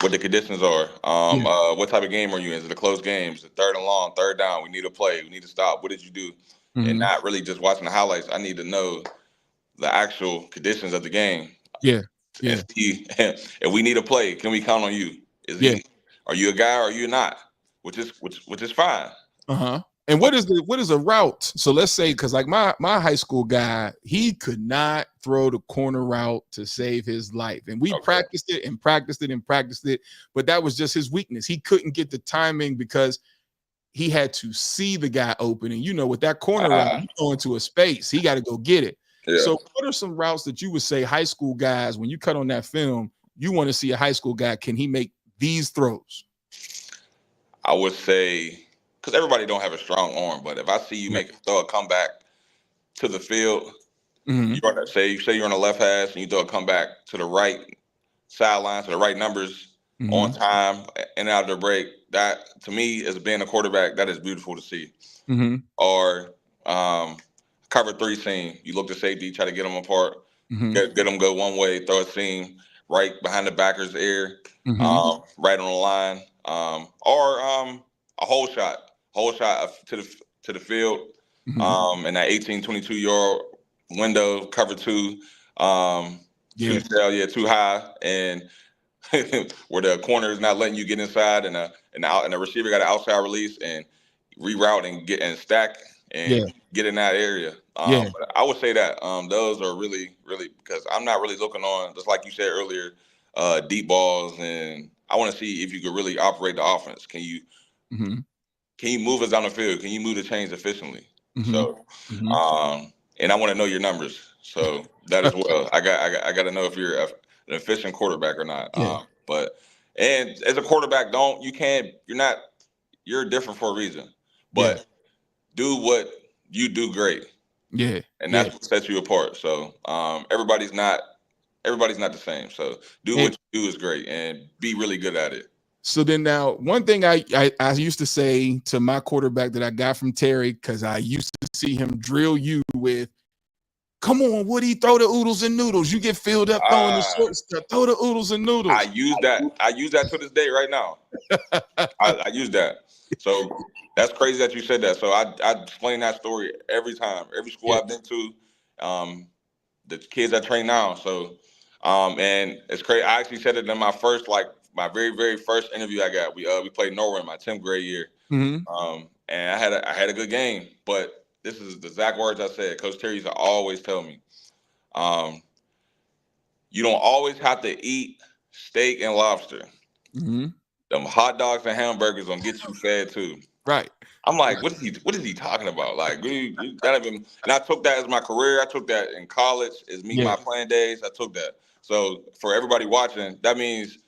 what the conditions are. Yeah. What type of game are you in? Is it a close game? Is it third and long, third down? We need a play, we need to stop. What did you do? And Mhm. not really just watching the highlights. I need to know the actual conditions of the game Yeah. and Yeah. see if we need a play, can we count on you? Is Yeah. he are you a guy or are you not? Which is fine. Uh-huh. And But what is a route? So let's say, because like my high school guy, he could not throw the corner route to save his life. And we okay. practiced it and practiced it and practiced it, but that was just his weakness. He couldn't get the timing because he had to see the guy open. And with that corner route, Uh, you go into a space, he got to go get it. yeah. So what are some routes that you would say high school guys, when you cut on that film, you want to see a high school guy, can he make these throws? I would say because everybody don't have a strong arm, but if I see you Right. make throw a comeback to the field, Mm-hmm. you're on that say you're on the left hash and you throw a comeback to the right sideline to the right numbers on Mm-hmm. time and out of the break. That to me, as being a quarterback, that is beautiful to see. Mm-hmm. Or um, cover three seam, you look to safety, try to get them apart, Mm-hmm. get them go one way, throw a seam right behind the backer's ear, Mm-hmm. right on the line, or a whole shot to the field, Mm-hmm. in that 18-22 yard window, cover two, two Yeah. shell, yeah, too high, and where the corner is not letting you get inside, and the receiver got an outside release and reroute and get and stack Yeah. and get in that area. Yeah. But I would say that those are really, really because I'm not really looking on just like you said earlier, deep balls, and I want to see if you could really operate the offense. Can you Mm-hmm. move us down the field? Can you move the chains efficiently? So, Mm-hmm. and I want to know your numbers. So that as well. I got to know if you're an efficient quarterback or not. Yeah. And as a quarterback, you're different for a reason. But do what you do great. Yeah. And that's what sets you apart. So everybody's not the same. So do what you do is great and be really good at it. So then now, one thing I used to say to my quarterback that I got from Terry, because I used to see him drill you with, come on, Woody, throw the oodles and noodles. You get filled up throwing the short stuff. Throw the oodles and noodles. I use that to this day right now. I use that. So that's crazy that you said that. So I explain that story every time, every school I've been to, the kids I train now. So, and it's crazy. I actually said it in my very, very first interview I got. We played Norway in my 10th grade year. Mm-hmm. And I had a good game, but this is the exact words I said. Coach Terry used to always tell me, you don't always have to eat steak and lobster. Mm-hmm. Them hot dogs and hamburgers gonna get you fed too. Right. I'm like, what is he talking about? Like, and I took that as my career. I took that in college as my playing days. I took that. So for everybody watching, that means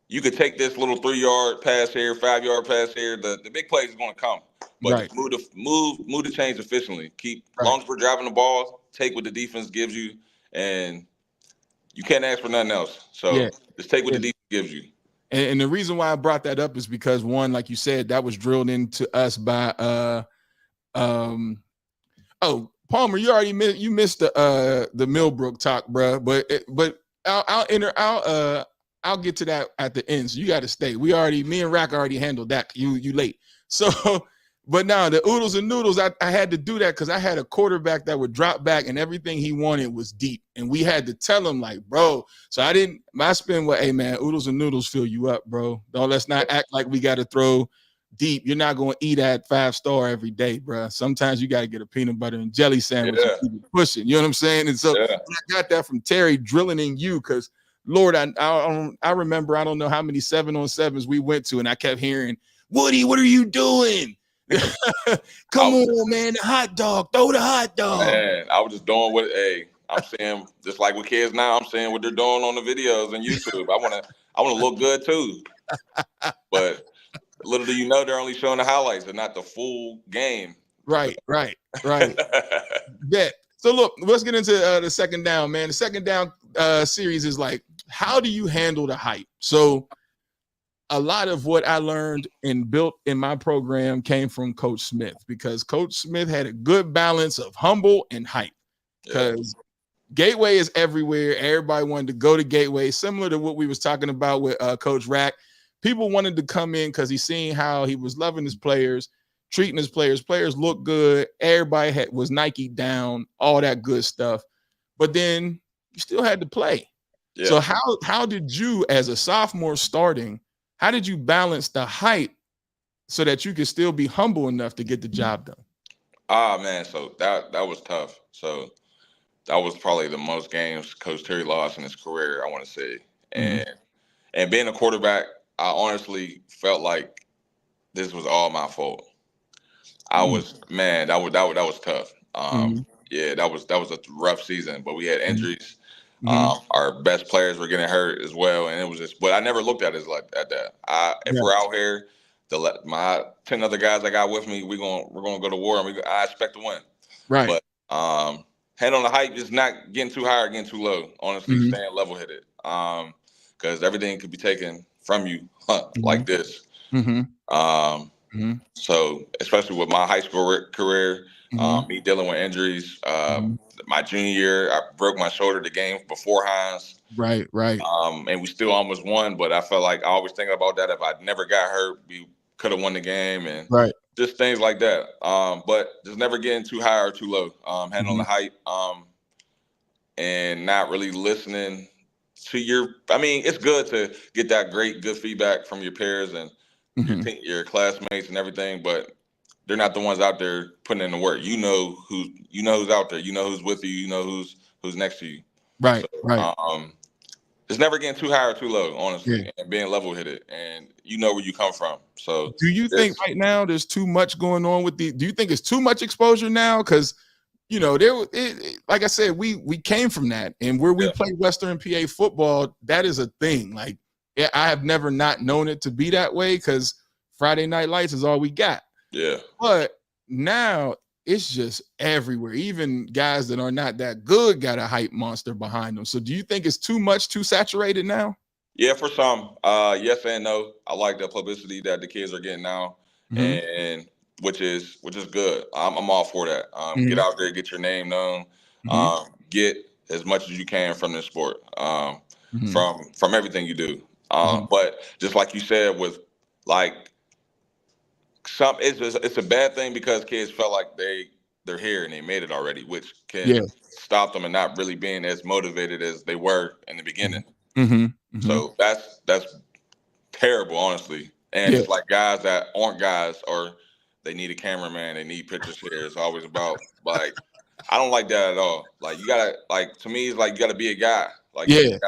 you could take this little 3-yard pass here, 5-yard pass here. The big plays is going to come, but just move the chains efficiently. As long as we're driving the ball, take what the defense gives you, and you can't ask for nothing else. So just take what the defense gives you. And the reason why I brought that up is because, one, like you said, that was drilled into us by Palmer, you missed the Millbrook talk, bro. But I'll get to that at the end. So you got to stay. Me and Rack already handled that. You late. So but now the oodles and noodles, I had to do that because I had a quarterback that would drop back and everything he wanted was deep. And we had to tell him, like, bro. So my spin was, hey man, oodles and noodles fill you up, bro. Let's not act like we got to throw deep. You're not going to eat at 5-star every day, bro. Sometimes you got to get a peanut butter and jelly sandwich and keep it pushing. You know what I'm saying? And so I got that from Terry drilling in you because, Lord, I remember, I don't know how many 7-on-7s we went to, and I kept hearing, Woody, what are you doing? Come on, man, the hot dog. Throw the hot dog. Man, I was just doing I'm saying, just like with kids now, I'm saying what they're doing on the videos on YouTube. I wanna look good too. But little do you know, they're only showing the highlights and not the full game. Right. Bet. So look, let's get into the second down, man. The second down series is like, how do you handle the hype? So a lot of what I learned and built in my program came from Coach Smith, because Coach Smith had a good balance of humble and hype. Because Gateway is everywhere. Everybody wanted to go to Gateway, similar to what we was talking about with Coach Rack. People wanted to come in because he seen how he was loving his players, treating his players. Players looked good. Everybody was Nike down, all that good stuff. But then you still had to play. Yeah. So how did you, as a sophomore starting, how did you balance the hype so that you could still be humble enough to get the job done? Man, so that was tough. So that was probably the most games Coach Terry lost in his career, I want to say. And being a quarterback, I honestly felt like this was all my fault. That was tough. Yeah, that was a rough season, but we had injuries. Our best players were getting hurt as well, and it was just. But I never looked at it like at that. If we're out here, my 10 other guys I got with me, we're gonna go to war, and I expect to win. Right. But handling the hype is not getting too high or getting too low. Honestly, staying level-headed. Because everything could be taken from you like this. So especially with my high school career, me dealing with injuries. My junior year, I broke my shoulder the game before Hines. Right. And we still almost won, but I felt like I always thinking about that. If I never got hurt, we could have won the game, and just things like that. But just never getting too high or too low. Handling the hype, and not really listening to it's good to get that good feedback from your peers and your classmates and everything, but they're not the ones out there putting in the work. You know who's out there. You know who's with you. You know who's next to you. Right. So, it's never getting too high or too low, honestly, Yeah. and being level-headed, and you know where you come from. So Do you think right now there's too much going on with do you think it's too much exposure now? Because like I said, we came from that, and where we play Western PA football, that is a thing. Like, I have never not known it to be that way because Friday Night Lights is all we got. Yeah. But now it's just everywhere. Even guys that are not that good got a hype monster behind them. So do you think it's too much, too saturated now? Yeah, for some. Yes and no. I like the publicity that the kids are getting now, and which is good. I'm all for that. Get out there, get your name known, get as much as you can from this sport, from everything you do. But just like you said, with like it's a bad thing because kids felt like they're here and they made it already, which can stop them and not really being as motivated as they were in the beginning. So that's terrible, honestly. And it's like guys that aren't guys, or they need a cameraman, they need pictures here. It's always about like, I don't like that at all. Like, you gotta, like, to me, it's like you gotta be a guy. Like, you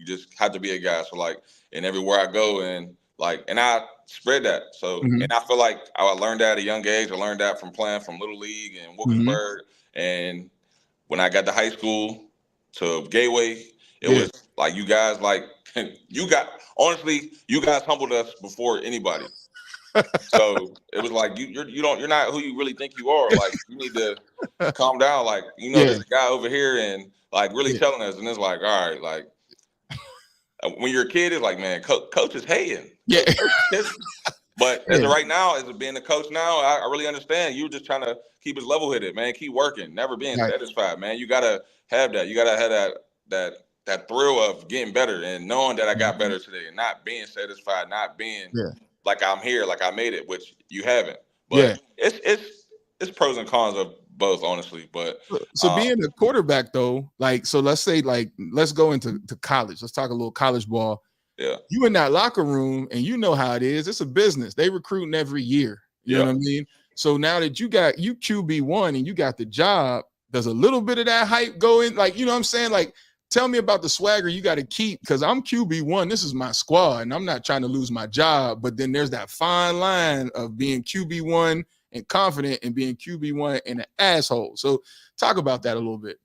just have to be a guy. So like, and everywhere I go, and I spread that. So and I feel like I learned that at a young age. I learned that from playing from Little League and Wilkinsburg. And when I got to high school to Gateway, it was like, you guys, like, you guys humbled us before anybody. So it was like, you're not who you really think you are. Like, you need to calm down. Like, there's a guy over here and like really telling us, and it's like, all right, like, when you're a kid, it's like, man, coach is hating. Yeah. But as of right now, as being a coach now, I really understand. You're just trying to keep us level-headed, man. Keep working, never being satisfied, man. You gotta have that. You gotta have that thrill of getting better and knowing that I got better today, and not being satisfied, not being like I'm here, like I made it, which you haven't. But it's pros and cons of both, honestly. But so being a quarterback, though, like, so let's say, like, let's go into college. Let's talk a little college ball. Yeah. You in that locker room, and you know how it is. It's a business. They recruiting every year. You know what I mean? So now that you QB1 and you got the job, does a little bit of that hype go in? Like, you know what I'm saying? Like, tell me about the swagger you got to keep, because I'm QB1. This is my squad, and I'm not trying to lose my job. But then there's that fine line of being QB1 and confident and being QB1 and an asshole. So talk about that a little bit.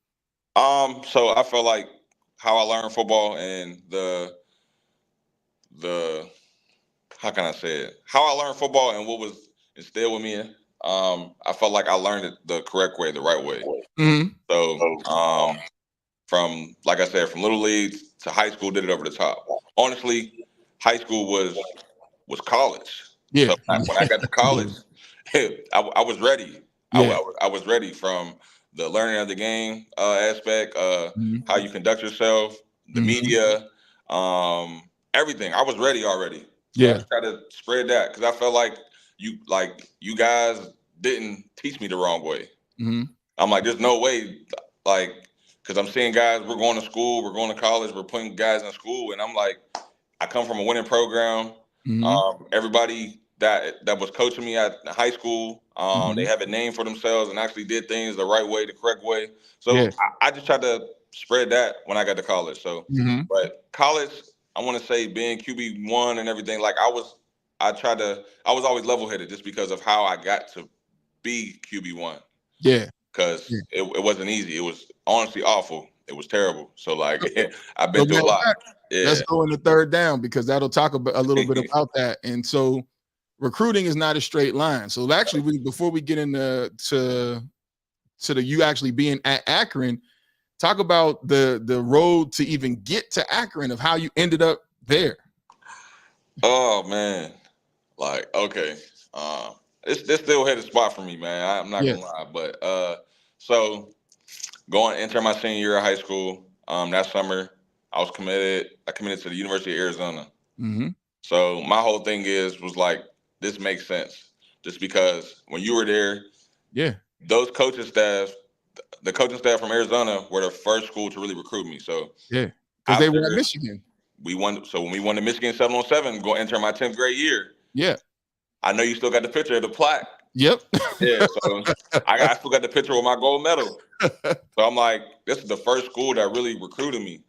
So I feel like how I learned football and the how can I say it? How I learned football and what was instilled with me. I felt like I learned it the correct way, the right way. So from, like I said, from Little League to high school, did it over the top. Honestly, high school was college. Yeah. So when I got to college, I was ready. I was ready, from the learning of the game aspect, how you conduct yourself, the media, everything. I was ready already. So I tried to spread that, because I felt like you guys didn't teach me the wrong way. I'm like, there's no way, like, because I'm seeing guys, we're going to school, we're going to college, we're putting guys in school, and I'm like, I come from a winning program. Everybody that was coaching me at high school, they have a name for themselves and actually did things the right way, the correct way. So I just tried to spread that when I got to college. So, but college, I want to say, being QB1 and everything, like, I was always level-headed just because of how I got to be QB1. Yeah. Because it wasn't easy. It was honestly awful. It was terrible. So, like, I've been through a lot. Let's go into third down, because that'll talk a little bit about that. And so recruiting is not a straight line. So actually, before we get into you actually being at Akron, talk about the road to even get to Akron, of how you ended up there. Oh, man. Like, okay. This still hit a spot for me, man. I'm not gonna lie. But so enter my senior year of high school, that summer, I committed to the University of Arizona. So my whole thing was like, this makes sense, just because when you were there, those coaching staff, the coaching staff from Arizona, were the first school to really recruit me. So because they were at Michigan. We won. So when we won the Michigan 7-on-7, go enter my 10th grade year. I know you still got the picture of the plaque. Yeah. So I still got the picture with my gold medal. So I'm like, this is the first school that really recruited me.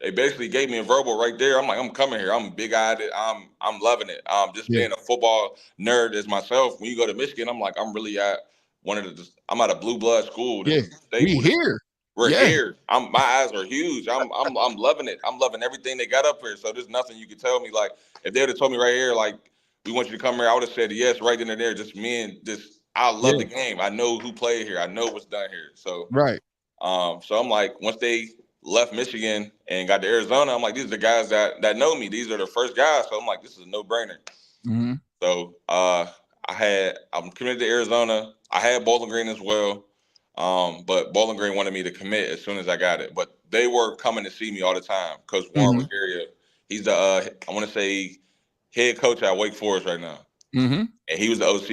they basically gave me a verbal right there. I'm like, I'm coming here. I'm big-eyed. I'm loving it. Just Yeah. being a football nerd as myself. When you go to Michigan, I'm like, I'm really at I'm at a blue blood school. This Yeah. is a We staple. here. We're Yeah. here. My eyes are huge. I'm loving it. I'm loving everything they got up here. So there's nothing you could tell me. Like if they would have told me right here, like we want you to come here, I would have said yes right then and there. Just me and just I love Yeah. the game. I know who played here. I know what's done here. So Right. so I'm like, once they left Michigan and got to Arizona, I'm like, these are the guys that know me. These are the first guys. So I'm like, this is a no-brainer. Mm-hmm. So I'm committed to Arizona. I had Bowling Green as well. But Bowling Green wanted me to commit as soon as I got it. But they were coming to see me all the time. Coach Warren Mm-hmm. Rosario, he's the I want to say head coach at Wake Forest right now. Mm-hmm. And he was the OC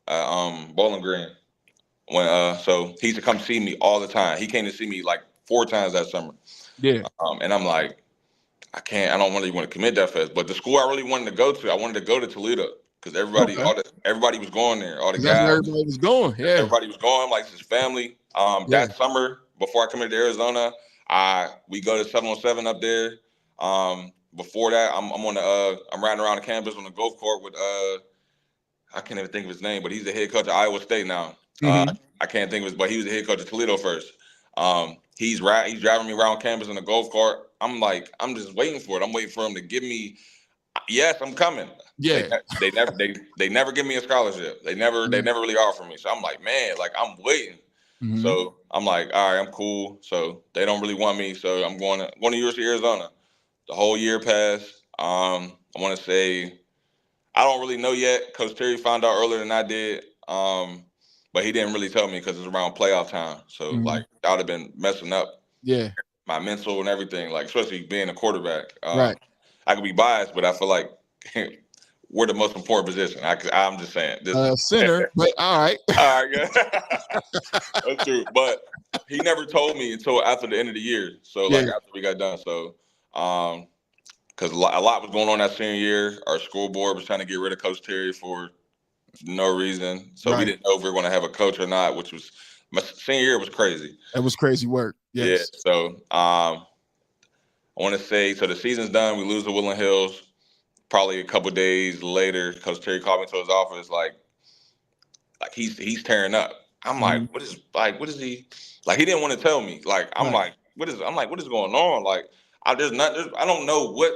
at Bowling Green. So he used to come see me all the time. He came to see me like 4 times that summer. Yeah. And I'm like, I don't really want to commit that fast. But the school I really wanted to go to, I wanted to go to Toledo because everybody was going there. All the That's where guys, everybody was going. Yeah. everybody was going. Like his family. Yeah. That summer before I committed to Arizona, we go to 707 up there. Before that, I'm riding around the campus on the golf court with I can't even think of his name, but he's the head coach at Iowa State now. Mm-hmm. I can't think of his, but he was the head coach at Toledo first. He's driving me around campus in a golf cart. I'm just waiting for it. I'm waiting for him to give me. Yes, I'm coming. Yeah. They never give me a scholarship. They never really offer me. So I'm like, man, like I'm waiting. Mm-hmm. So I'm like, all right, I'm cool. So they don't really want me. So I'm going to University of Arizona. The whole year passed. I want to say I don't really know yet. Coach Terry found out earlier than I did. But he didn't really tell me because it's around playoff time. So like that would have been messing up my mental and everything, like especially being a quarterback. Right. I could be biased, but I feel like we're the most important position. I'm just saying this. Center, but all right. All right, yeah. That's true. But he never told me until after the end of the year. So like after we got done. So because a lot was going on that senior year. Our school board was trying to get rid of Coach Terry for no reason. So we didn't know if we were going to have a coach or not, which was my senior year was crazy. It was crazy work. Yes. Yeah. So I want to say, so the season's done. We lose to Woodland Hills. Probably a couple days later, Coach Terry called me to his office, like he's tearing up. I'm like, what is he? Like he didn't want to tell me. Like I'm like, what is going on? Like I don't know what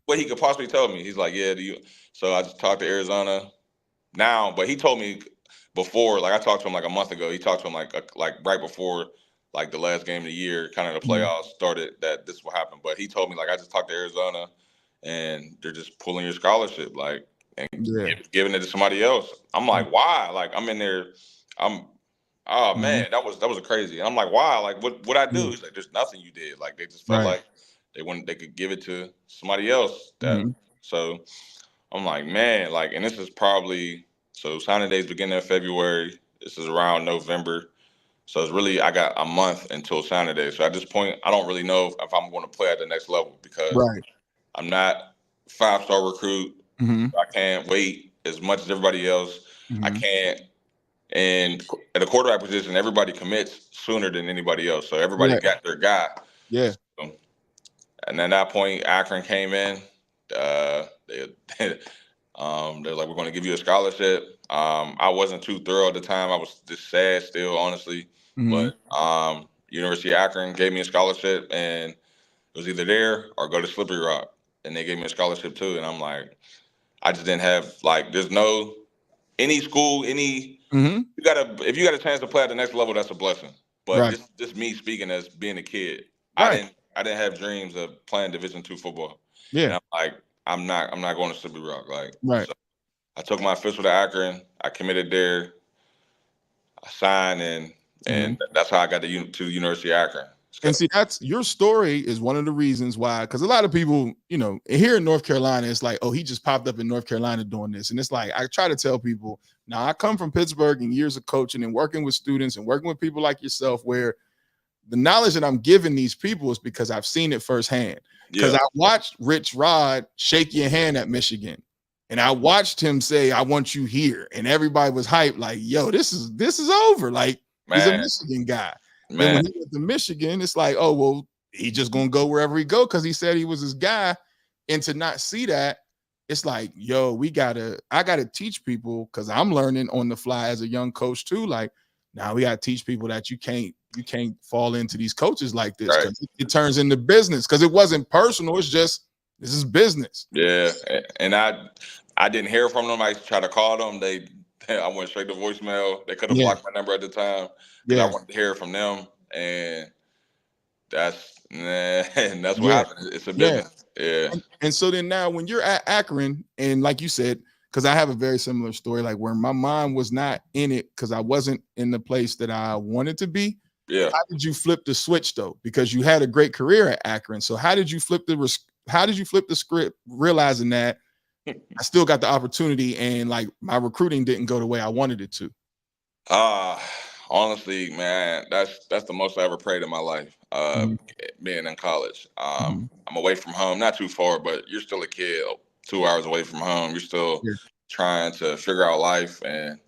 what he could possibly tell me. He's like, yeah, so I just talked to Arizona now, but he told me before, like I talked to him like a month ago. He talked to him like right before like the last game of the year, kind of the playoffs started, that this will happen. But he told me like I just talked to Arizona and they're just pulling your scholarship, like and giving it to somebody else. I'm like, why? Like I'm in there, man, that was crazy. And I'm like, why? Like what I do? He's like, there's nothing you did. Like they just felt like they could give it to somebody else. So I'm like, man, like, and this is probably, so signing days beginning of February. This is around November. So it's really, I got a month until signing day. So at this point, I don't really know if I'm going to play at the next level because I'm not 5-star recruit. I can't wait as much as everybody else. I can't. And at the quarterback position, everybody commits sooner than anybody else. So everybody got their guy. Yeah. So, and at that point, Akron came in. They're like, we're going to give you a scholarship. I wasn't too thorough at the time. I was just sad still, honestly. But University of Akron gave me a scholarship, and it was either there or go to Slippery Rock. And they gave me a scholarship too. And I'm like, I just didn't have, like, there's no, any school, any, if you got a chance to play at the next level, that's a blessing. But just me speaking as being a kid, I didn't have dreams of playing Division II football. Yeah. And I'm like, I'm not going to Slippery Rock. Like, so I took my official to Akron. I committed there. I signed, and that's how I got to University of Akron. And see, that's your story is one of the reasons why, because a lot of people, you know, here in North Carolina, it's like, oh, he just popped up in North Carolina doing this. And it's like, I try to tell people, now I come from Pittsburgh and years of coaching and working with students and working with people like yourself, where the knowledge that I'm giving these people is because I've seen it firsthand. Because I watched Rich Rod shake your hand at Michigan. And I watched him say, I want you here. And everybody was hyped, like, yo, this is over. Like, he's a Michigan guy. Then when he went to Michigan, it's like, oh, well, he just gonna go wherever he go because he said he was his guy. And to not see that, it's like, yo, I gotta teach people because I'm learning on the fly as a young coach too. Like, now we gotta teach people that you can't fall into these coaches like this because it turns into business. Because it wasn't personal, it's just this is business. Yeah, and I didn't hear from them. I tried to call them. I went straight to voicemail. They could have blocked my number at the time because I wanted to hear from them, and that's what happened. It's a business. Yeah. And so then now when you're at Akron, and like you said, because I have a very similar story, like where my mind was not in it because I wasn't in the place that I wanted to be. Yeah. How did you flip the switch though? Because you had a great career at Akron. So how did you flip the script, realizing that I still got the opportunity and like my recruiting didn't go the way I wanted it to? Honestly, man, that's the most I ever prayed in my life. Being in college, I'm away from home, not too far, but you're still a kid, 2 hours away from home. You're still trying to figure out life, and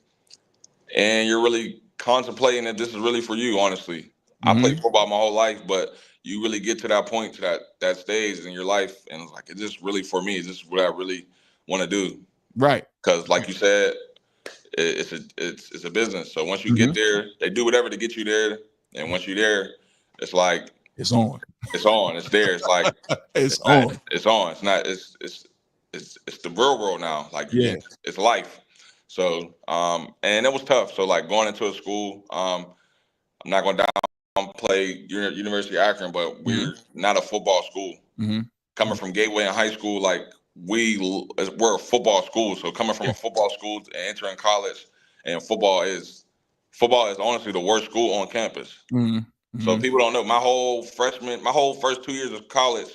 you're really contemplating that this is really for you. Honestly, I played football my whole life, but you really get to that point, to that stage in your life, and it's like, is this really for me? Is this what I really want to do? Right. Because, like you said, it's a business. So once you get there, they do whatever to get you there, and once you're there, it's like it's on. It's on. It's there. It's like it's on. It's on. It's not. It's the real world now. Like it's life. So and it was tough. So like going into a school, I'm not going to downplay University of Akron, but we're not a football school. Coming from Gateway in high school, like we're a football school. So coming from a football school and entering college, and football is honestly the worst school on campus. So people don't know, my whole first 2 years of college,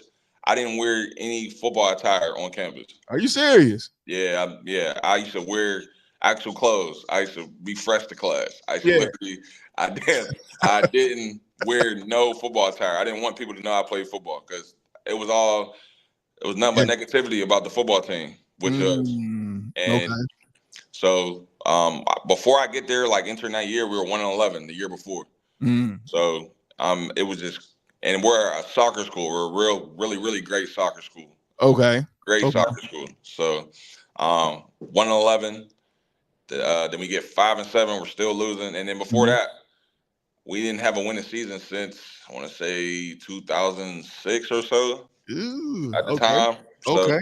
I didn't wear any football attire on campus. Are you serious? Yeah. I used to wear actual clothes. I used to be fresh to class. I didn't wear no football attire. I didn't want people to know I played football because it was nothing but negativity about the football team with us. And so before I get there, like entering that year, we were 1-11 the year before. So it was just, and we're a soccer school. We're a really great soccer school. Great soccer school. So 1-11. Then we get 5-7. We're still losing, and then before that, we didn't have a winning season since I want to say 2006 or so. At the time. So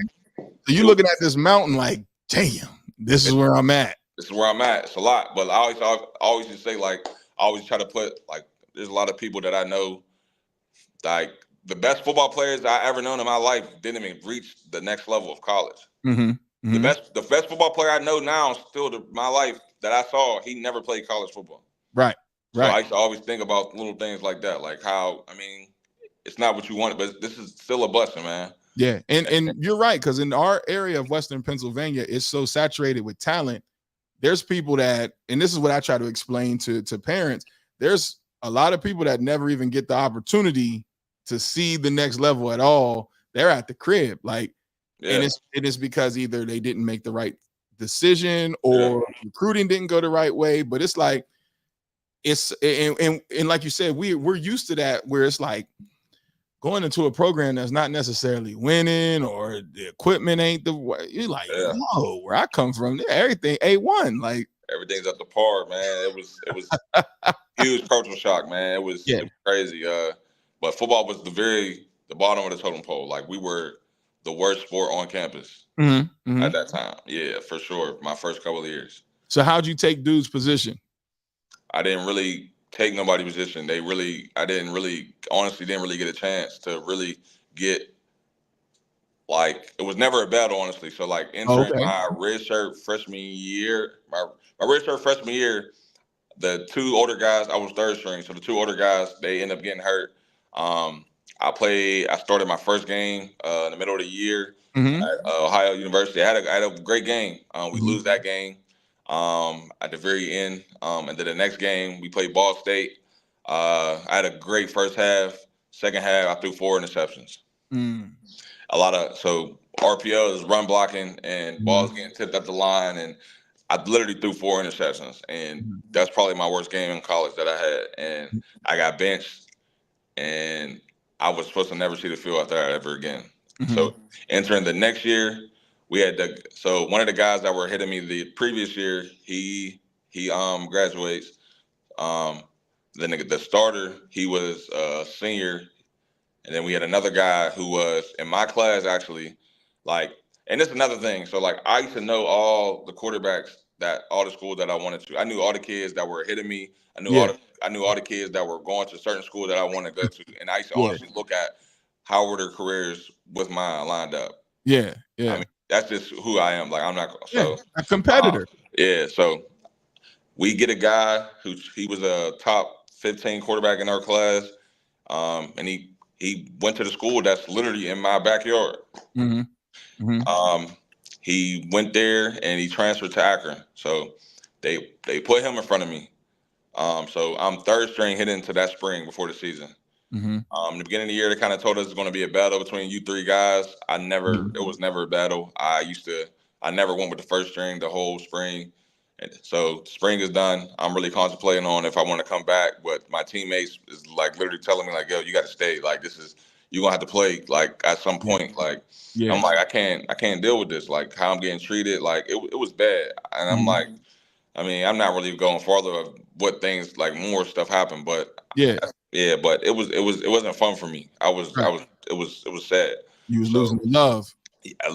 you're looking at this mountain like, damn, this is where I'm at. This is where I'm at. It's a lot, but I always just say, like, I always try to put, like, there's a lot of people that I know, like the best football players I ever known in my life didn't even reach the next level of college. The best football player I know now, still my life that I saw, he never played college football. Right. So I used to always think about little things like that, like how, I mean, it's not what you wanted, but this is still a blessing, man. Yeah, and you're right, because in our area of Western Pennsylvania, it's so saturated with talent. There's people that, and this is what I try to explain to parents, there's a lot of people that never even get the opportunity to see the next level at all. They're at the crib, like, and it's because either they didn't make the right decision or recruiting didn't go the right way. But it's like, it's and like you said, we're used to that, where it's like going into a program that's not necessarily winning or the equipment ain't the way. You're like, whoa, where I come from, everything A1, like everything's up to par, man. It was huge cultural shock, man. It was crazy. But football was the bottom of the totem pole. Like, we were the worst sport on campus at that time. Yeah, for sure. My first couple of years. So how'd you take dude's position? I didn't really take nobody's position. Honestly didn't really get a chance to really get, like, it was never a battle, honestly. So like entering my redshirt freshman year, my redshirt freshman year, the two older guys, I was third string. So the two older guys, they ended up getting hurt. I started my first game in the middle of the year at Ohio University. I had a great game. We lose that game at the very end. And then the next game we played Ball State. I had a great first half. Second half, I threw 4 interceptions. So RPO is run blocking and balls getting tipped at the line, and I literally threw 4 interceptions, and that's probably my worst game in college that I had. And I got benched, and I was supposed to never see the field after that ever again. Mhm. So entering the next year, we had so one of the guys that were hitting me the previous year, he graduates. The starter, he was a senior, and then we had another guy who was in my class actually, like, and it's another thing. So like I used to know all the quarterbacks that all the schools that I wanted to. I knew all the kids that were hitting me. Yeah. I knew all the kids that were going to certain schools that I wanted to go to, and I used to Yeah. honestly look at how were their careers with mine lined up. Yeah. I Yeah. mean, that's just who I am. Like I'm not Yeah. so A competitor. yeah. So we get a guy who he was a top 15 quarterback in our class, and he went to the school that's literally in my backyard. Mm-hmm. Mm-hmm. He went there and he transferred to Akron. So they put him in front of me. So I'm third string heading into that spring before the season. Mm-hmm. In the beginning of the year, they kind of told us it's going to be a battle between you three guys. Mhm. It was never a battle. I never went with the first string the whole spring. And so spring is done. I'm really contemplating on if I want to come back, but my teammates is like literally telling me like, yo, you got to stay. Like you're going to have to play like at some Yeah. point. Like, Yeah. I'm like, I can't deal with this. Like how I'm getting treated. Like it was bad. And I'm Mhm. like, I mean, I'm not really going farther of what things like more stuff happened, but Yeah. yeah, but it wasn't fun for me. Right. It was sad. You was losing So the love. I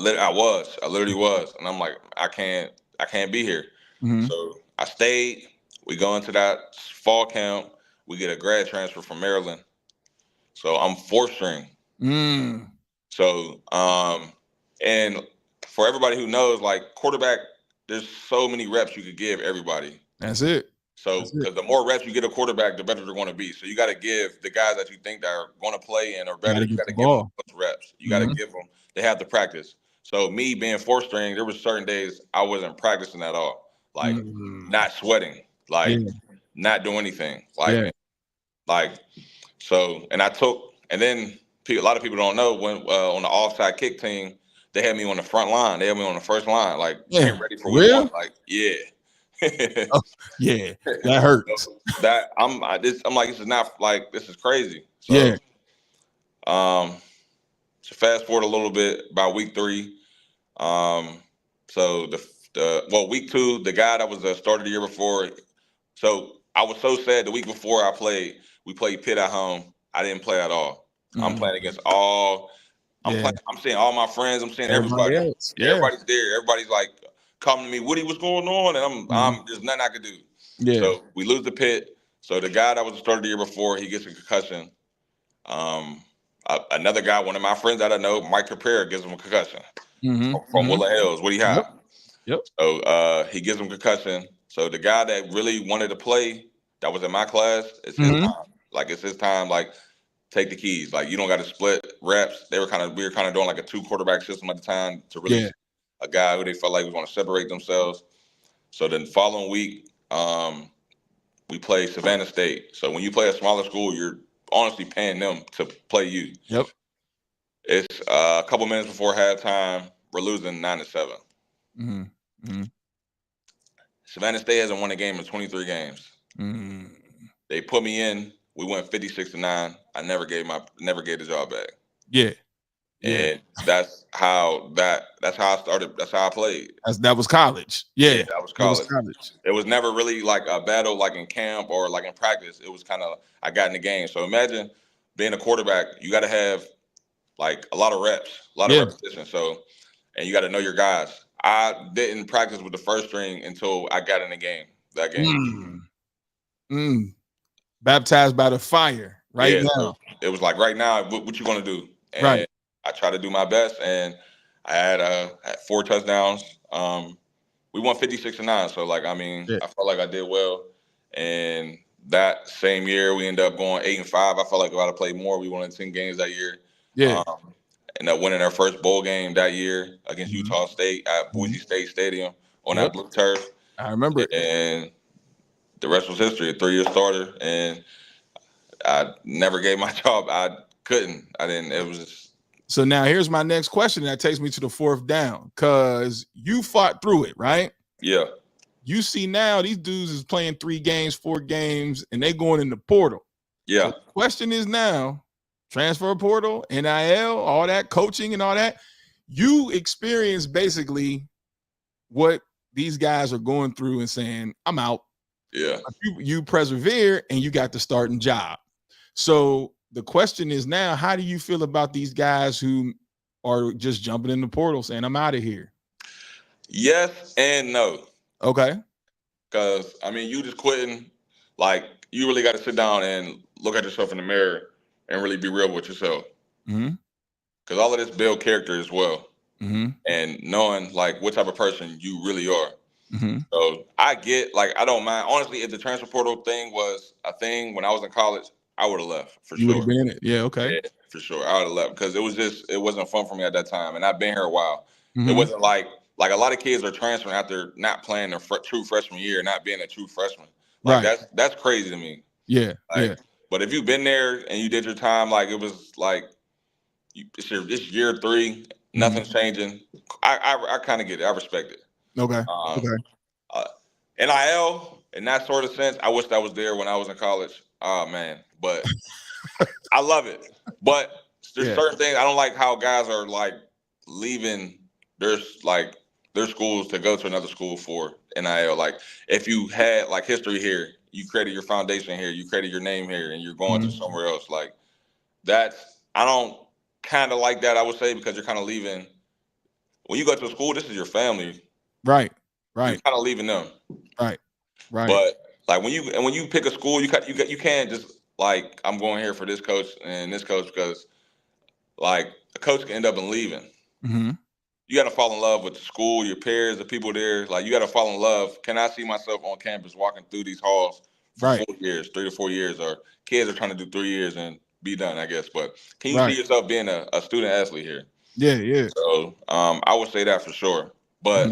literally was, and I'm like, I can't be here. Mm-hmm. So I stayed. We go into that fall camp. We get a grad transfer from Maryland. So I'm fourth string. Mm. So and for everybody who knows, like quarterback, there's so many reps you could give everybody. That's it. So, That's it. because the more reps you get a quarterback, the better they're going to be. So, you got to give the guys that you think that are going to play and are better. Gotta You get got the to give them ball. those reps. You got to Mhm. give them. They have to practice. So, me being fourth string, there was certain days I wasn't practicing at all, like Mm. not sweating, like Yeah. not doing anything, Yeah. like so. And I took, and then a lot of people don't know when on the offside kick team, they had me on the front line. They had me on the first line, like Yeah. getting ready for week Real? one. Like, yeah. Oh, yeah. That hurts. That I'm like this is crazy. So Yeah. um to fast forward a little bit by week 3. Um so week 2, the guy that was the starter the year before, so I was so sad the week before we played Pitt at home. I didn't play at all. I'm Mhm. playing against all Yeah. I'm seeing all my friends, I'm seeing Everybody everybody. else. Yeah. Everybody's there. Everybody's like coming to me, Woody, what's going on? And Mhm. there's nothing I could do. Yeah. So we lose the Pit. So the guy that was the starter the year before, he gets a concussion. Another guy, one of my friends that I know, Mike Capera, gives him a concussion Mm-hmm. from Mm-hmm. Woodland Hills. What do you Yep. have? Yep. So he gives him concussion. So the guy that really wanted to play, that was in my class, it's his Mm-hmm. time. Like it's his time. Like take the keys. Like you don't got to split reps. We were kind of doing like a 2 quarterback system at the time to Yeah. really a guy who they felt like was going to separate themselves. So then following week, we play Savannah State. So when you play a smaller school, you're honestly paying them to play you. Yep. It's a couple minutes before halftime. We're losing 9-7. Mm-hmm. Mm-hmm. Savannah State hasn't won a game in 23 games. Mm-hmm. They put me in. We went 56-9. I never gave the job back. Yeah. Yeah. And that's how I started. That's how I played. That was college. Yeah. That was That was college. college. It was never really like a battle like in camp or like in practice. It was kind of I got in the game. So imagine being a quarterback, you got to have like a lot of reps, a lot of repetition. So and you got to know your guys. I didn't practice with the first string until I got in the game. That game. Mm. Mm. Baptized by the fire right now. So it was like right now, what you gonna do? And Right. I tried to do my best, and I had 4 touchdowns. We won 56-9. So like, I mean, Yeah. I felt like I did well. And that same year, we ended up going 8-5. I felt like if I'd have played more, we won 10 games that year. Yeah. And that winning our first bowl game that year against Mhm. Utah State at Boise State Stadium on Yep. that blue turf. I remember it. And the rest was history. A 3-year starter, and I never gave my job. I couldn't. I didn't. It was just. So now here's my next question. That takes me to the 4th down because you fought through it, right? Yeah. You see now these dudes is playing 3 games, 4 games, and they going in the portal. Yeah. So the question is now, transfer portal, NIL, all that coaching and all that. You experience basically what these guys are going through and saying, I'm out. Yeah. You persevere and you got the starting job. So the question is now, how do you feel about these guys who are just jumping in the portal saying, I'm out of here? Yes and no. Okay. Because, I mean, you just quitting, like, you really got to sit down and look at yourself in the mirror and really be real with yourself. Because all of this build character as well. And knowing, like, what type of person you really are. So I get, like, I don't mind. Honestly, if the transfer portal thing was a thing when I was in college, I would have left for You would sure. have been in it. Yeah, okay. Yeah, for sure. I would have left because it wasn't fun for me at that time. And I've been here a while. It wasn't like a lot of kids are transferring after not playing their true freshman year, not being a true freshman. Like, that's crazy to me. Yeah, like, yeah. But if you've been there and you did your time, like, it was like, it's year 3, nothing's changing. I kind of get it. I respect it. Okay. NIL, in that sort of sense, I wish that was there when I was in college. Oh, man. But I love it. But there's certain things. I don't like how guys are, like, leaving their schools to go to another school for NIL. Like, if you had, like, history here, you created your foundation here, you created your name here, and you're going to somewhere else. Like, I don't kind of like that, I would say, because you're kind of leaving. When you go to a school, this is your family. Right. You're kind of leaving them. Right. But, like, when you pick a school, you can't just, like, I'm going here for this coach and this coach, because, like, a coach can end up in leaving. You got to fall in love with the school, your peers, the people there. Like, you got to fall in love. Can I see myself on campus walking through these halls for 4 years, 3 to 4 years, or kids are trying to do 3 years and be done, I guess. But can you see yourself being a student athlete here? Yeah. So I would say that for sure. But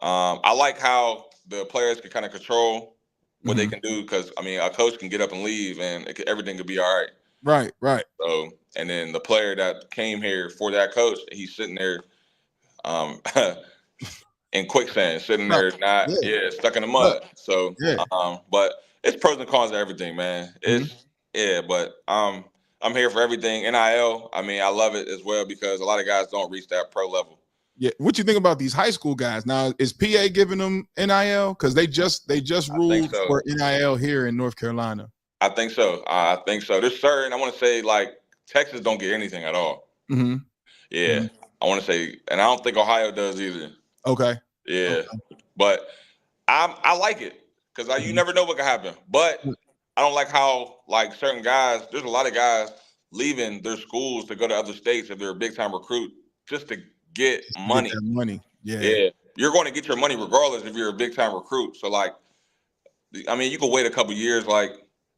I like how the players can kind of control what they can do, because, I mean, a coach can get up and leave and everything could be all right. Right. So, and then the player that came here for that coach, he's sitting there in quicksand, sitting there stuck in the mud. So but it's pros and cons to everything, man. But I'm here for everything. NIL, I mean, I love it as well, because a lot of guys don't reach that pro level. Yeah. What you think about these high school guys? Now, is PA giving them NIL? Because they just ruled for NIL here in North Carolina. I think so. There's certain, I want to say, like, Texas don't get anything at all. I want to say, and I don't think Ohio does either. Okay. Yeah. But I like it, because you never know what can happen. But I don't like how, like, certain guys, there's a lot of guys leaving their schools to go to other states if they're a big-time recruit just to get money. Get that money. Yeah. You're going to get your money regardless if you're a big-time recruit. So, like, I mean, you could wait a couple years. Like,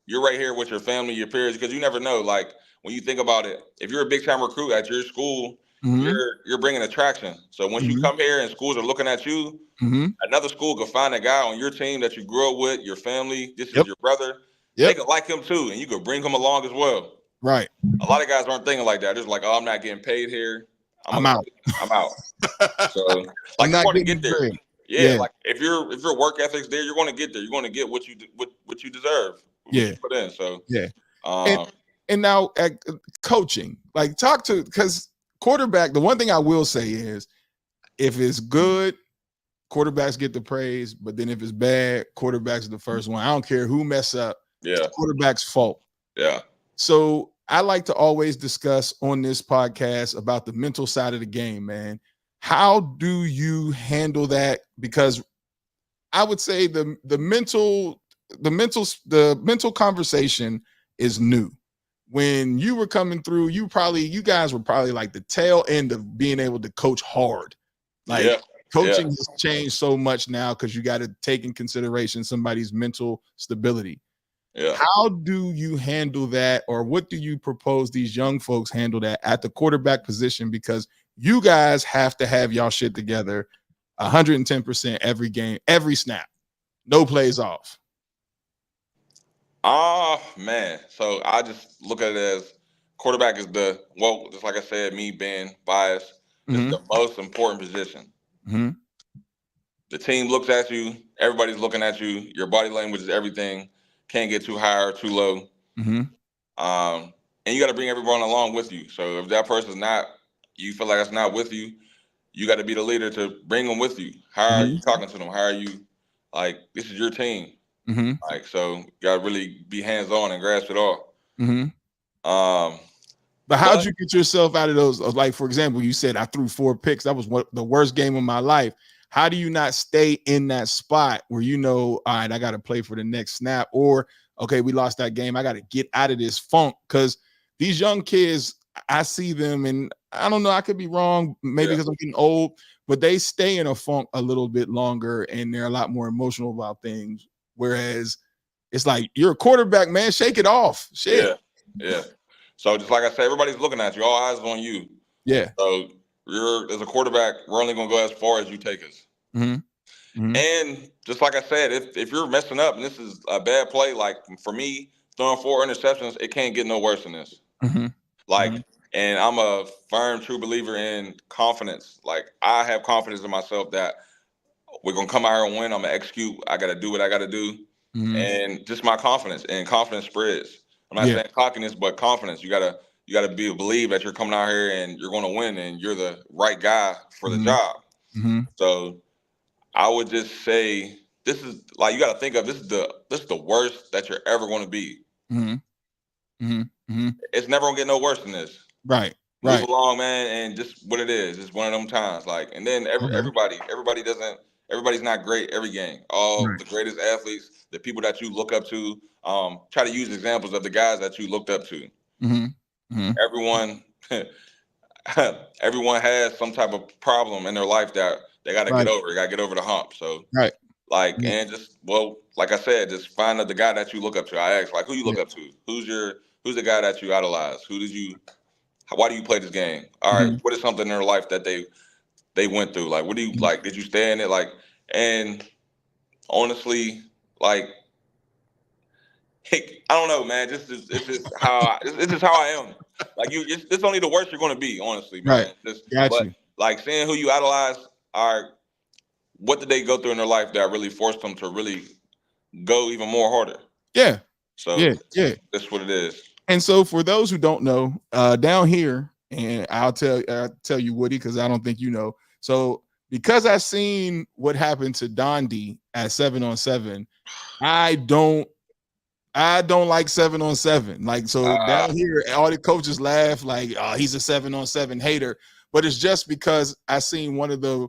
you're right here with your family, your peers, because you never know. Like, when you think about it, if you're a big-time recruit at your school, you're bringing attraction. So once you come here and schools are looking at you, another school could find a guy on your team that you grew up with, your family. This is your brother. They could like him too, and you could bring him along as well. Right. A lot of guys aren't thinking like that. They're just like, oh, I'm not getting paid here. I'm out. So, like, you're going to get there. Yeah, like, if your work ethic's there, you're going to get there. You're going to get what you deserve. What you put in. So and now at coaching, like, because quarterback, the one thing I will say is, if it's good, quarterbacks get the praise, but then if it's bad, quarterbacks are the first one. I don't care who mess up. It's the quarterback's fault. Yeah. So I like to always discuss on this podcast about the mental side of the game, man. How do you handle that? Because I would say the mental conversation is new. When you were coming through, you guys were probably like the tail end of being able to coach hard. Like, coaching has changed so much now, because you got to take in consideration somebody's mental stability. How do you handle that, or what do you propose these young folks handle that at the quarterback position? Because you guys have to have y'all shit together 110% every game, every snap, no plays off. Oh, man. So I just look at it as quarterback is just like I said, me being biased, it's the most important position. The team looks at you. Everybody's looking at you. Your body language is everything. Can't get too high or too low. and you got to bring everyone along with you. So if that person's not, you feel like it's not with you, you got to be the leader to bring them with you. How are you talking to them? How are you, like, this is your team. Like, so you got to really be hands-on and grasp it all. But how'd you get yourself out of those? Like, for example, you said I threw 4 picks. That was the worst game of my life. How do you not stay in that spot where you know, all right, I got to play for the next snap, or okay, we lost that game, I got to get out of this funk? Because these young kids, I see them, and I don't know, I could be wrong, maybe because I'm getting old, but they stay in a funk a little bit longer, and they're a lot more emotional about things. Whereas it's like, you're a quarterback, man, shake it off. Shit. Yeah. So just like I said, everybody's looking at you. All eyes on you. Yeah. So as a quarterback, we're only going to go as far as you take us. And just like I said, if you're messing up and this is a bad play, like for me, throwing 4 interceptions, it can't get no worse than this. And I'm a firm, true believer in confidence. Like, I have confidence in myself that we're going to come out here and win. I'm going to execute. I got to do what I got to do. And just my confidence, and confidence spreads. I'm not saying cockiness, but confidence. You gotta believe that you're coming out here and you're going to win, and you're the right guy for the job. So I would just say, this is like, you got to think of this is the worst that you're ever going to be. It's never gonna get no worse than this. Move along, man, and just what it is. It's one of them times. Like, and then everybody's not great every game. All the greatest athletes, the people that you look up to, try to use examples of the guys that you looked up to. Everyone everyone has some type of problem in their life that they got to get over. They got to get over the hump. So like, and just, well, like I said, just find the guy that you look up to. I asked, like, who you look up to? Who's the guy that you idolize? Why do you play this game? All right, what is something in their life that they went through? Like, what do you like? Did you stay in it? Like, and honestly, like, I don't know, man. It's just how I am. Like, it's only the worst you're going to be, honestly, man. But like, seeing who you idolize, all right, what did they go through in their life that really forced them to really go even more harder? So that's what it is. And so for those who don't know, down here, and I'll tell you, Woody, because I don't think you know. So because I've seen what happened to Dondi at 7-on-7, I don't like 7-on-7. Like, so down here, all the coaches laugh like, oh, he's a 7-on-7 hater. But it's just because I seen one of the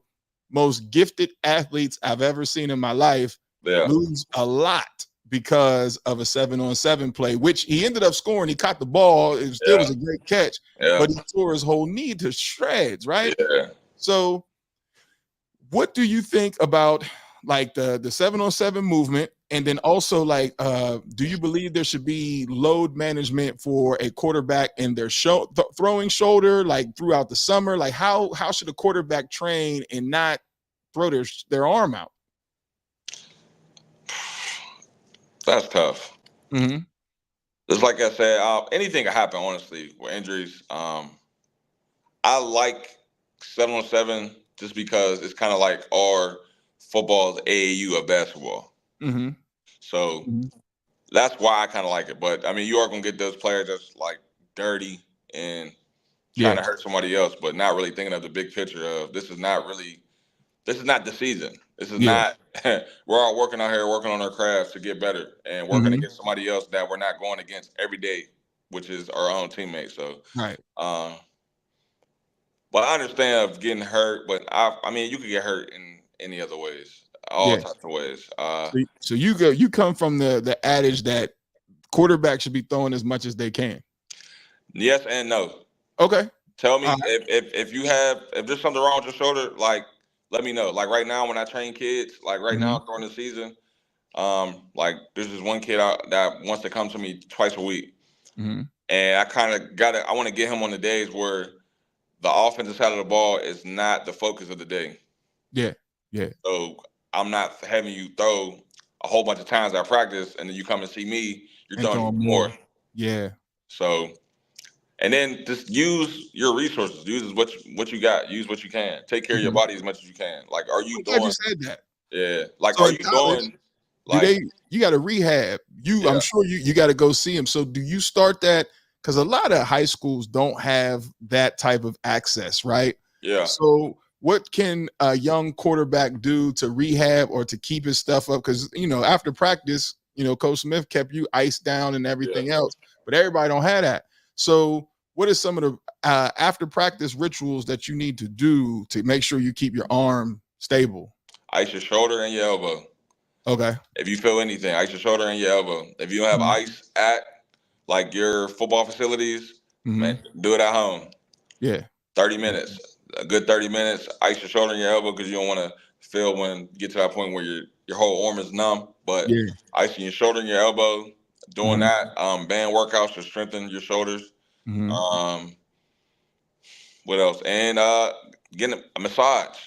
most gifted athletes I've ever seen in my life lose a lot because of a 7-on-7 play, which he ended up scoring. He caught the ball. It still was a great catch, but he tore his whole knee to shreds, right? So what do you think about like the 7-on-7 movement? And then also, like, do you believe there should be load management for a quarterback in their throwing shoulder, like throughout the summer? Like, how should a quarterback train and not throw their arm out? That's tough. Just like I said, anything can happen, honestly, with injuries. I like 7-on-7 just because it's kind of like our football's AAU of basketball. So that's why I kind of like it. But I mean, you are gonna get those players that's like dirty and trying to hurt somebody else, but not really thinking of the big picture of this is not the season. This is not. We're all working out here, working on our craft to get better, and working against somebody else that we're not going against every day, which is our own teammates. So but I understand of getting hurt, but I mean, you could get hurt in any other ways. All types of ways. So you come from the adage that quarterbacks should be throwing as much as they can. Yes and no. Okay. Tell me if there's something wrong with your shoulder, like, let me know. Like, right now when I train kids, like right now during the season, like there's this one kid that wants to come to me twice a week. And I kind of I want to get him on the days where the offensive side of the ball is not the focus of the day. So I'm not having you throw a whole bunch of times at practice, and then you come and see me, you're throwing more. So, and then just use your resources. Use what you got. Use what you can. Take care of your body as much as you can. Like, are you doing? You said that. Yeah. Like, so are you doing? Like, you got to rehab. I'm sure you got to go see him. So do you start that because a lot of high schools don't have that type of access, right? Yeah. So what can a young quarterback do to rehab or to keep his stuff up? Because, after practice, Coach Smith kept you iced down and everything else, but everybody don't have that. So what are some of the after practice rituals that you need to do to make sure you keep your arm stable? Ice your shoulder and your elbow. Okay. If you feel anything, ice your shoulder and your elbow. If you don't have ice at like your football facilities, man, do it at home. Yeah. 30 minutes. A good 30 minutes, ice your shoulder and your elbow, because you don't want to feel when you get to that point where your whole arm is numb. But icing your shoulder and your elbow, doing that, band workouts to strengthen your shoulders. What else? And getting a massage.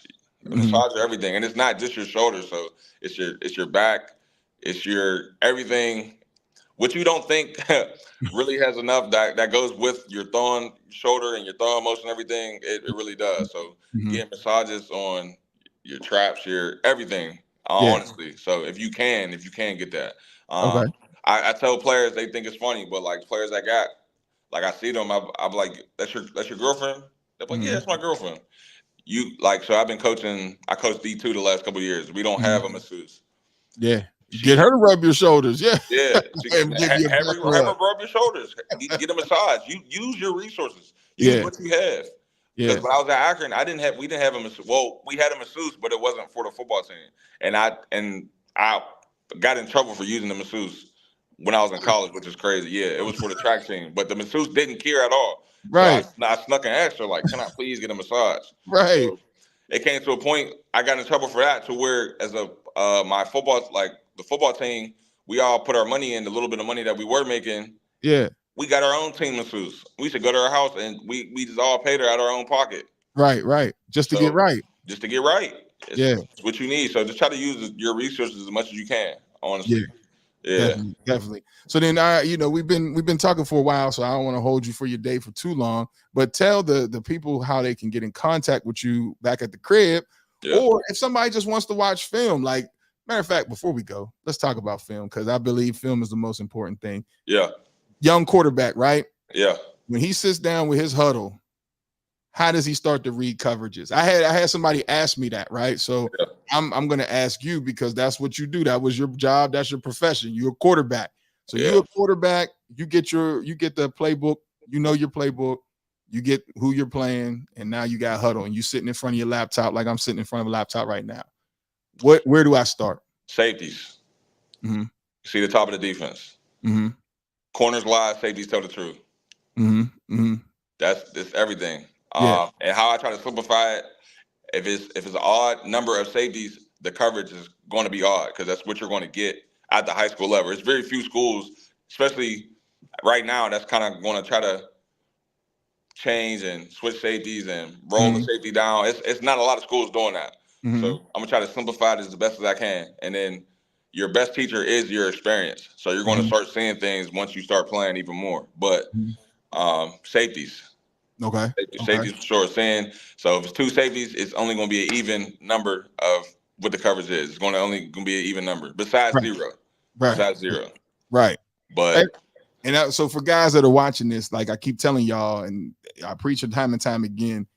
A massage or everything. And it's not just your shoulder, so it's your back, it's your everything. What you don't think really has enough that goes with your thumb, shoulder, and your thumb motion, everything. It really does. So getting massages on your traps, your everything, honestly. So if you can get that. I tell players, they think it's funny, but like players that got, like I see them, I'm like, that's your girlfriend? They're like, yeah, that's my girlfriend. So I've been coaching. I coached D2 the last couple of years. We don't have a masseuse. Yeah. Get her to rub your shoulders. Yeah. Yeah. Have her rub your shoulders. Get a massage. You use your resources. Use what you have. Because when I was at Akron, we didn't have a masseuse. Well, we had a masseuse, but it wasn't for the football team. And I got in trouble for using the masseuse when I was in college, which is crazy. Yeah, it was for the track team, but the masseuse didn't care at all. Right. So I snuck and asked her, like, can I please get a massage? Right. So it came to a point I got in trouble for that, to where as my football, like the football team, we all put our money in, the little bit of money that we were making. Yeah. We got our own team masseuse. We should go to her house and we just all paid her out of our own pocket. Right. Just to get right. Just to get right. It's what you need. So just try to use your resources as much as you can, honestly. Yeah. Definitely. So then we've been talking for a while, so I don't want to hold you for your day for too long, but tell the people how they can get in contact with you back at the crib, or if somebody just wants to watch film. Like, matter of fact, before we go, let's talk about film, because I believe film is the most important thing. Yeah. Young quarterback, right? Yeah. When he sits down with his huddle, how does he start to read coverages? I had somebody ask me that, right? So I'm going to ask you, because that's what you do. That was your job. That's your profession. You're a quarterback. So you're a quarterback. You get the playbook. You know your playbook. You get who you're playing, and now you got huddle, and you sitting in front of your laptop like I'm sitting in front of a laptop right now. Where do I start? Safeties. See the top of the defense. Corners lie, safeties tell the truth. That's everything. And how I try to simplify it, if it's an odd number of safeties, the coverage is going to be odd, because that's what you're going to get at the high school level. It's very few schools, especially right now, that's kind of going to try to change and switch safeties and roll the safety down. It's not a lot of schools doing that. So I'm going to try to simplify this as best as I can. And then your best teacher is your experience. So you're going to start seeing things once you start playing even more. But safeties. Okay. Safeties for sure. So if it's two safeties, it's only going to be an even number of what the coverage is. It's only going to be an even number besides zero. Right. Besides zero. Right. But so for guys that are watching this, like I keep telling y'all, and I preach it time and time again,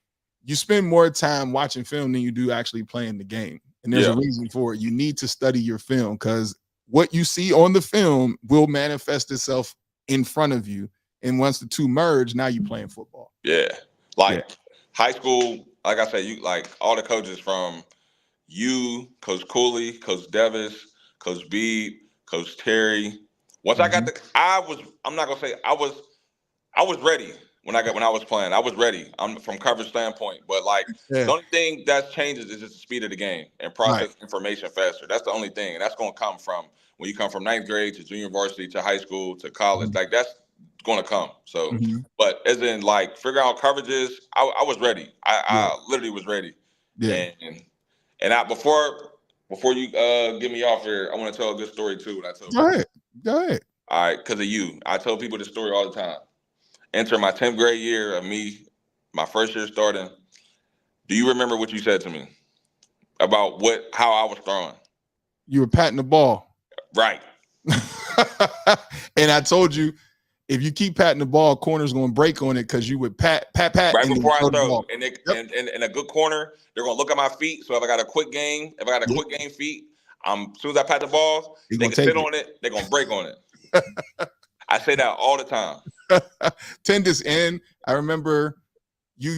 you spend more time watching film than you do actually playing the game. And there's a reason for it. You need to study your film, because what you see on the film will manifest itself in front of you. And once the two merge, now you're playing football. Yeah. High school, like I said, you like all the coaches from you, Coach Cooley, Coach Davis, Coach Beebe, Coach Terry. Once I got I was ready when I was playing. I was ready. I'm from coverage standpoint. But the only thing that changes is just the speed of the game and process information faster. That's the only thing. And that's gonna come from when you come from 9th grade to junior varsity to high school to college. Like that's going to come. So, but as in figure out coverages, I was ready. I literally was ready. Yeah. And before you get me off here, I want to tell a good story too. When I tell Go ahead. All right, because of you. I tell people this story all the time. Enter my 10th grade year of me, my first year starting. Do you remember what you said to me about how I was throwing? You were patting the ball. Right. And I told you, if you keep patting the ball, corner's going to break on it because you would pat, Right and before I throw the throw, ball. and they, Yep. and a good corner, they're gonna look at my feet. So if I got a quick game, feet, as soon as I pat the ball, You're they going can to take sit on it. They're gonna break on it. I say that all the time. Tendis in. I remember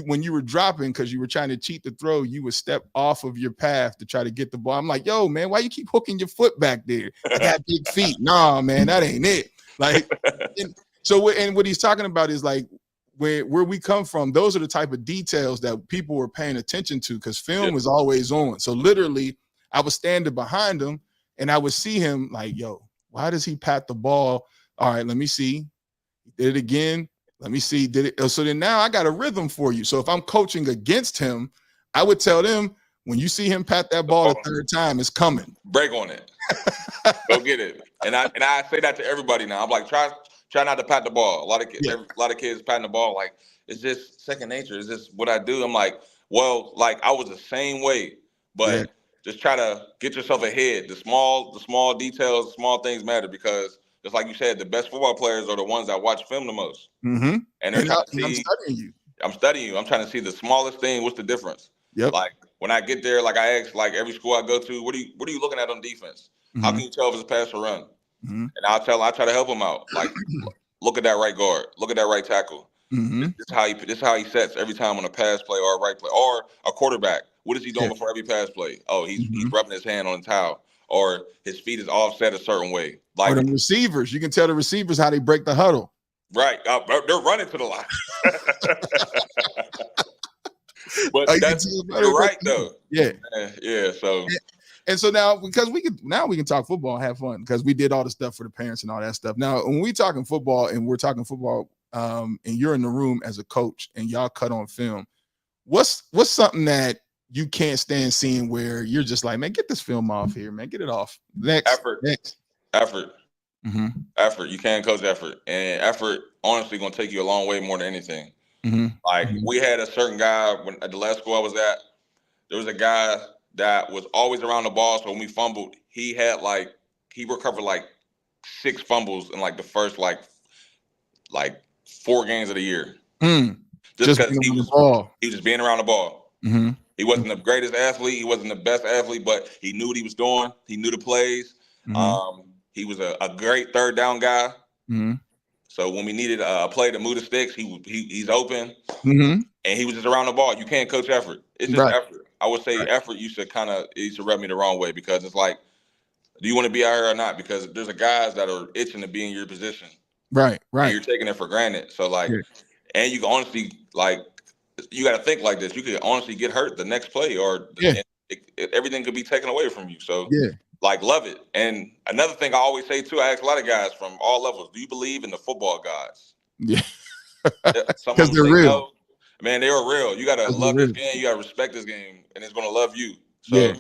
when you were dropping because you were trying to cheat the throw, you would step off of your path to try to get the ball. I'm like, yo, man, why you keep hooking your foot back there? I got big feet. Nah, man, that ain't it. Like, and what he's talking about is like where we come from. Those are the type of details that people were paying attention to because film was always on. So literally, I was standing behind him and I would see him like, yo, why does he pat the ball? All right, let me see. He did it again. Let me see. Did it? So then now I got a rhythm for you. So if I'm coaching against him, I would tell them when you see him pat that ball the third time, it's coming. Break on it. Go get it. And I say that to everybody now. I'm like, try not to pat the ball. A lot of kids patting the ball like it's just second nature. It's just what I do. I'm like, well, like I was the same way, but just try to get yourself ahead. The small details, small things matter because just like you said, the best football players are the ones that watch film the most. Mm-hmm. And they're trying to see. I'm studying you. I'm studying you. I'm trying to see the smallest thing. What's the difference? Yep. Like when I get there, like I ask, like every school I go to, what are you looking at on defense? Mm-hmm. How can you tell if it's a pass or run? Mm-hmm. And I try to help them out. Like, look at that right guard. Look at that right tackle. Mm-hmm. This is how he sets every time on a pass play or a right play or a quarterback. What is he doing before every pass play? Oh, he's rubbing his hand on the towel or his feet is offset a certain way. Like or the receivers, you can tell the receivers how they break the huddle. Right, they're running to the line. But you're right though. Yeah. So and so now because we can talk football and have fun because we did all the stuff for the parents and all that stuff. Now when we talking football and we're talking football, and you're in the room as a coach and y'all cut on film, what's something that you can't stand seeing where you're just like, man, get this film off here, man, get it off. Next. Effort. Mm-hmm. Effort. You can't coach effort, and effort honestly gonna take you a long way more than anything. Mm-hmm. Like we had a certain guy at the last school I was at. There was a guy that was always around the ball. So when we fumbled, he recovered like 6 fumbles in like the first like 4 games of the year. Just because he was just being around the ball. Mm-hmm. He wasn't the greatest athlete. He wasn't the best athlete, but he knew what he was doing. He knew the plays. Mm-hmm. He was a great third down guy. Mm-hmm. So when we needed a play to move the sticks, he's open, mm-hmm. and he was just around the ball. You can't coach effort. It's just effort. I would say effort. You should rub me the wrong way because it's like, do you want to be out here or not? Because there's guys that are itching to be in your position. Right. And you're taking it for granted. So like, and you can honestly like, you got to think like this. You could honestly get hurt the next play, or everything could be taken away from you. So like, love it. And another thing I always say too, I ask a lot of guys from all levels, do you believe in the football gods? Yeah. Because they're real. No. Man, they are real. You got to love this game. You got to respect this game, and it's going to love you. So,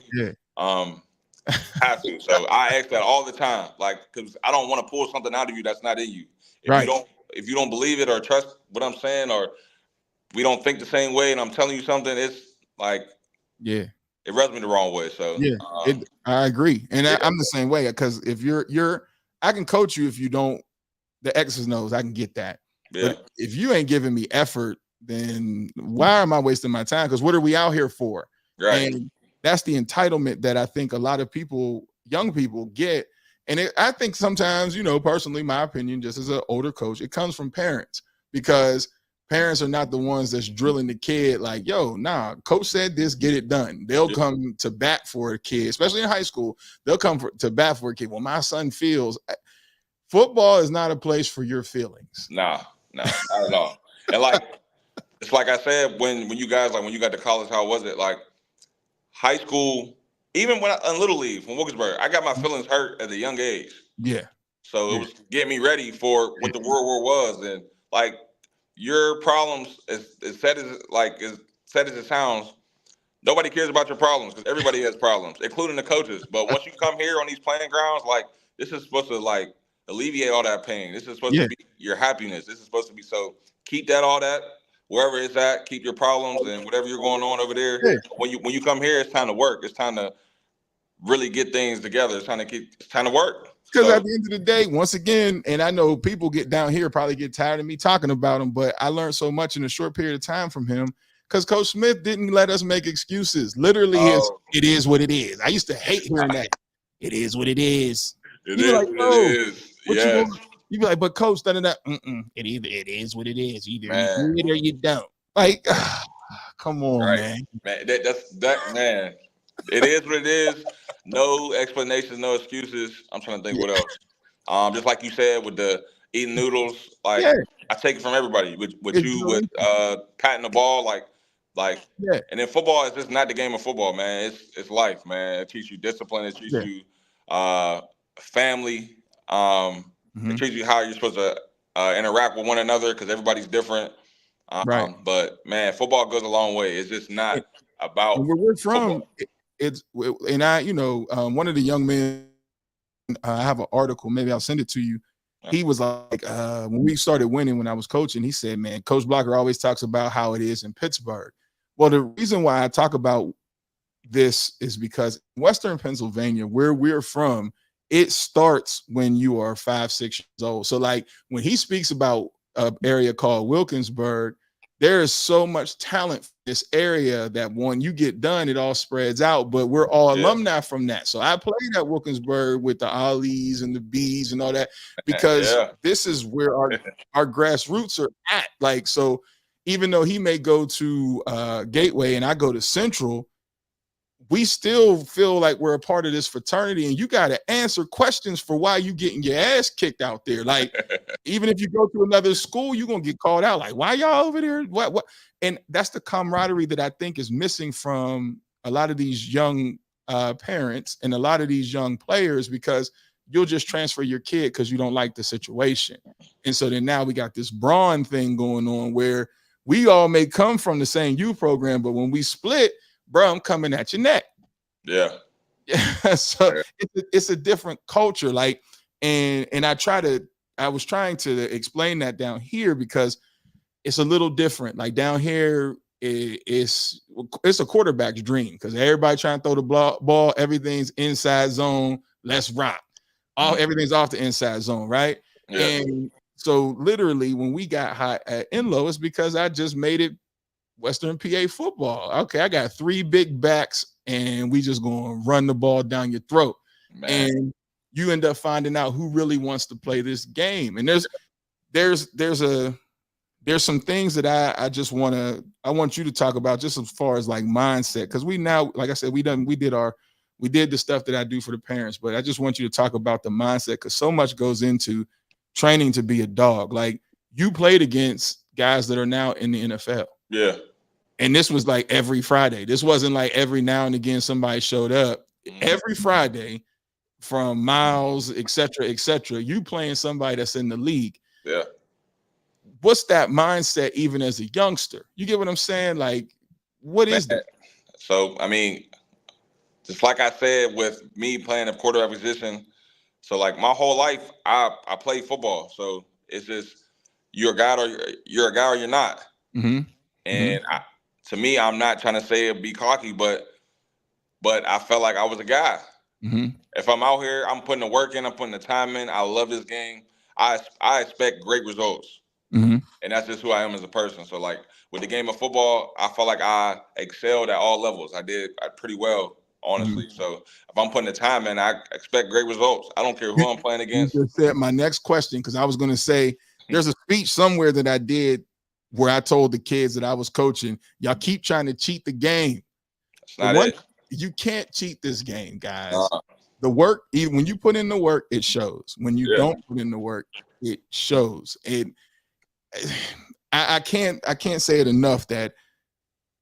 have to. So I ask that all the time, like, because I don't want to pull something out of you that's not in you. If you don't believe it or trust what I'm saying, or we don't think the same way, and I'm telling you something, it's like, it rubs me the wrong way. So I agree, and I'm the same way because if you're, I can coach you if you don't. The X's and O's, I can get that. Yeah. But if you ain't giving me effort, then why am I wasting my time? Because what are we out here for? Right. And that's the entitlement that I think a lot of people, young people, get. And I think sometimes, personally, my opinion, just as an older coach, it comes from parents because parents are not the ones that's drilling the kid like, yo, nah, coach said this, get it done. They'll come to bat for a kid, especially in high school. They'll come to bat for a kid. Well, my son feels. Football is not a place for your feelings. Nah, not at all. And like, it's like I said, when you guys, like when you got to college, how was it? Like high school, even when in Little League from Wilkinsburg, I got my feelings hurt at a young age. Yeah. So it was getting me ready for what the World War was. And like your problems, as sad as it sounds, nobody cares about your problems because everybody has problems, including the coaches. But once you come here on these playing grounds, like this is supposed to like alleviate all that pain. This is supposed to be your happiness. This is supposed to be, so keep all that wherever it's at. Keep your problems and whatever you're going on over there. Yeah. When you come here, it's time to work. It's time to really get things together. It's time to work. Because at the end of the day, once again, and I know people get down here probably get tired of me talking about him, but I learned so much in a short period of time from him because Coach Smith didn't let us make excuses. Literally, it is what it is. I used to hate hearing that. It is what it is. It is what it is. What you want? You be like, but Coach, it is what it is. Either you do it or you don't. Like, come on, man. That's man. It is what it is. No explanations, no excuses. I'm trying to think what else. Just like you said with the eating noodles, like I take it from everybody. With patting the ball, and then football is just not the game of football, man. It's life, man. It teaches you discipline. It teaches you family. It teaches you how you're supposed to interact with one another because everybody's different. But man, football goes a long way. It's just not about where we're from. Football. One of the young men, I have an article, maybe I'll send it to you. He was like, when we started winning, when I was coaching, he said, man, Coach Blocker always talks about how it is in Pittsburgh. Well, the reason why I talk about this is because Western Pennsylvania, where we're from, it starts when you are 5, 6 years old. So like when he speaks about an area called Wilkinsburg, there is so much talent in this area that when you get done, it all spreads out. But we're all alumni from that. So I played at Wilkinsburg with the Ollies and the Bees and all that because this is where our grassroots are at. Like, so even though he may go to Gateway and I go to Central, we still feel like we're a part of this fraternity, and you got to answer questions for why you getting your ass kicked out there. Like, even if you go to another school, you're going to get called out. Like, why y'all over there? What? And that's the camaraderie that I think is missing from a lot of these young parents and a lot of these young players, because you'll just transfer your kid because you don't like the situation. And so then now we got this brawn thing going on where we all may come from the same youth program, but when we split, bro, I'm coming at your neck. Yeah. So it's a different culture. Like, and I was trying to explain that down here because it's a little different. Like down here, it's a quarterback's dream because everybody trying to throw the ball, everything's inside zone. Let's rock. Everything's off the inside zone, right? Yeah. And so literally when we got hot at Enloe, it's because I just made it Western PA football. Okay, I got 3 big backs and we just gonna run the ball down your throat. Man. And you end up finding out who really wants to play this game. And there's some things that I want you to talk about just as far as like mindset, because we now, like I said, we did the stuff that I do for the parents, but I just want you to talk about the mindset because so much goes into training to be a dog. Like you played against guys that are now in the NFL. Yeah. And this was like every Friday. This wasn't like every now and again somebody showed up. Every Friday from Miles, et cetera, you playing somebody that's in the league. Yeah. What's that mindset even as a youngster? You get what I'm saying? Like, what is that? So, I mean, just like I said, with me playing a quarterback position, so like my whole life, I played football. So it's just you're a guy or you're not. Mm-hmm. And to me, I'm not trying to say it be cocky, but I felt like I was a guy. Mm-hmm. If I'm out here, I'm putting the work in, I'm putting the time in. I love this game. I expect great results. Mm-hmm. And that's just who I am as a person. So like with the game of football, I felt like I excelled at all levels. I did pretty well, honestly. Mm-hmm. So if I'm putting the time in, I expect great results. I don't care who I'm playing against. You just said my next question, because I was going to say there's a speech somewhere that I did where I told the kids that I was coaching, y'all keep trying to cheat the game. That's not it. You can't cheat this game, guys. The work, even when you put in the work, it shows. When you don't put in the work, it shows. And I can't say it enough that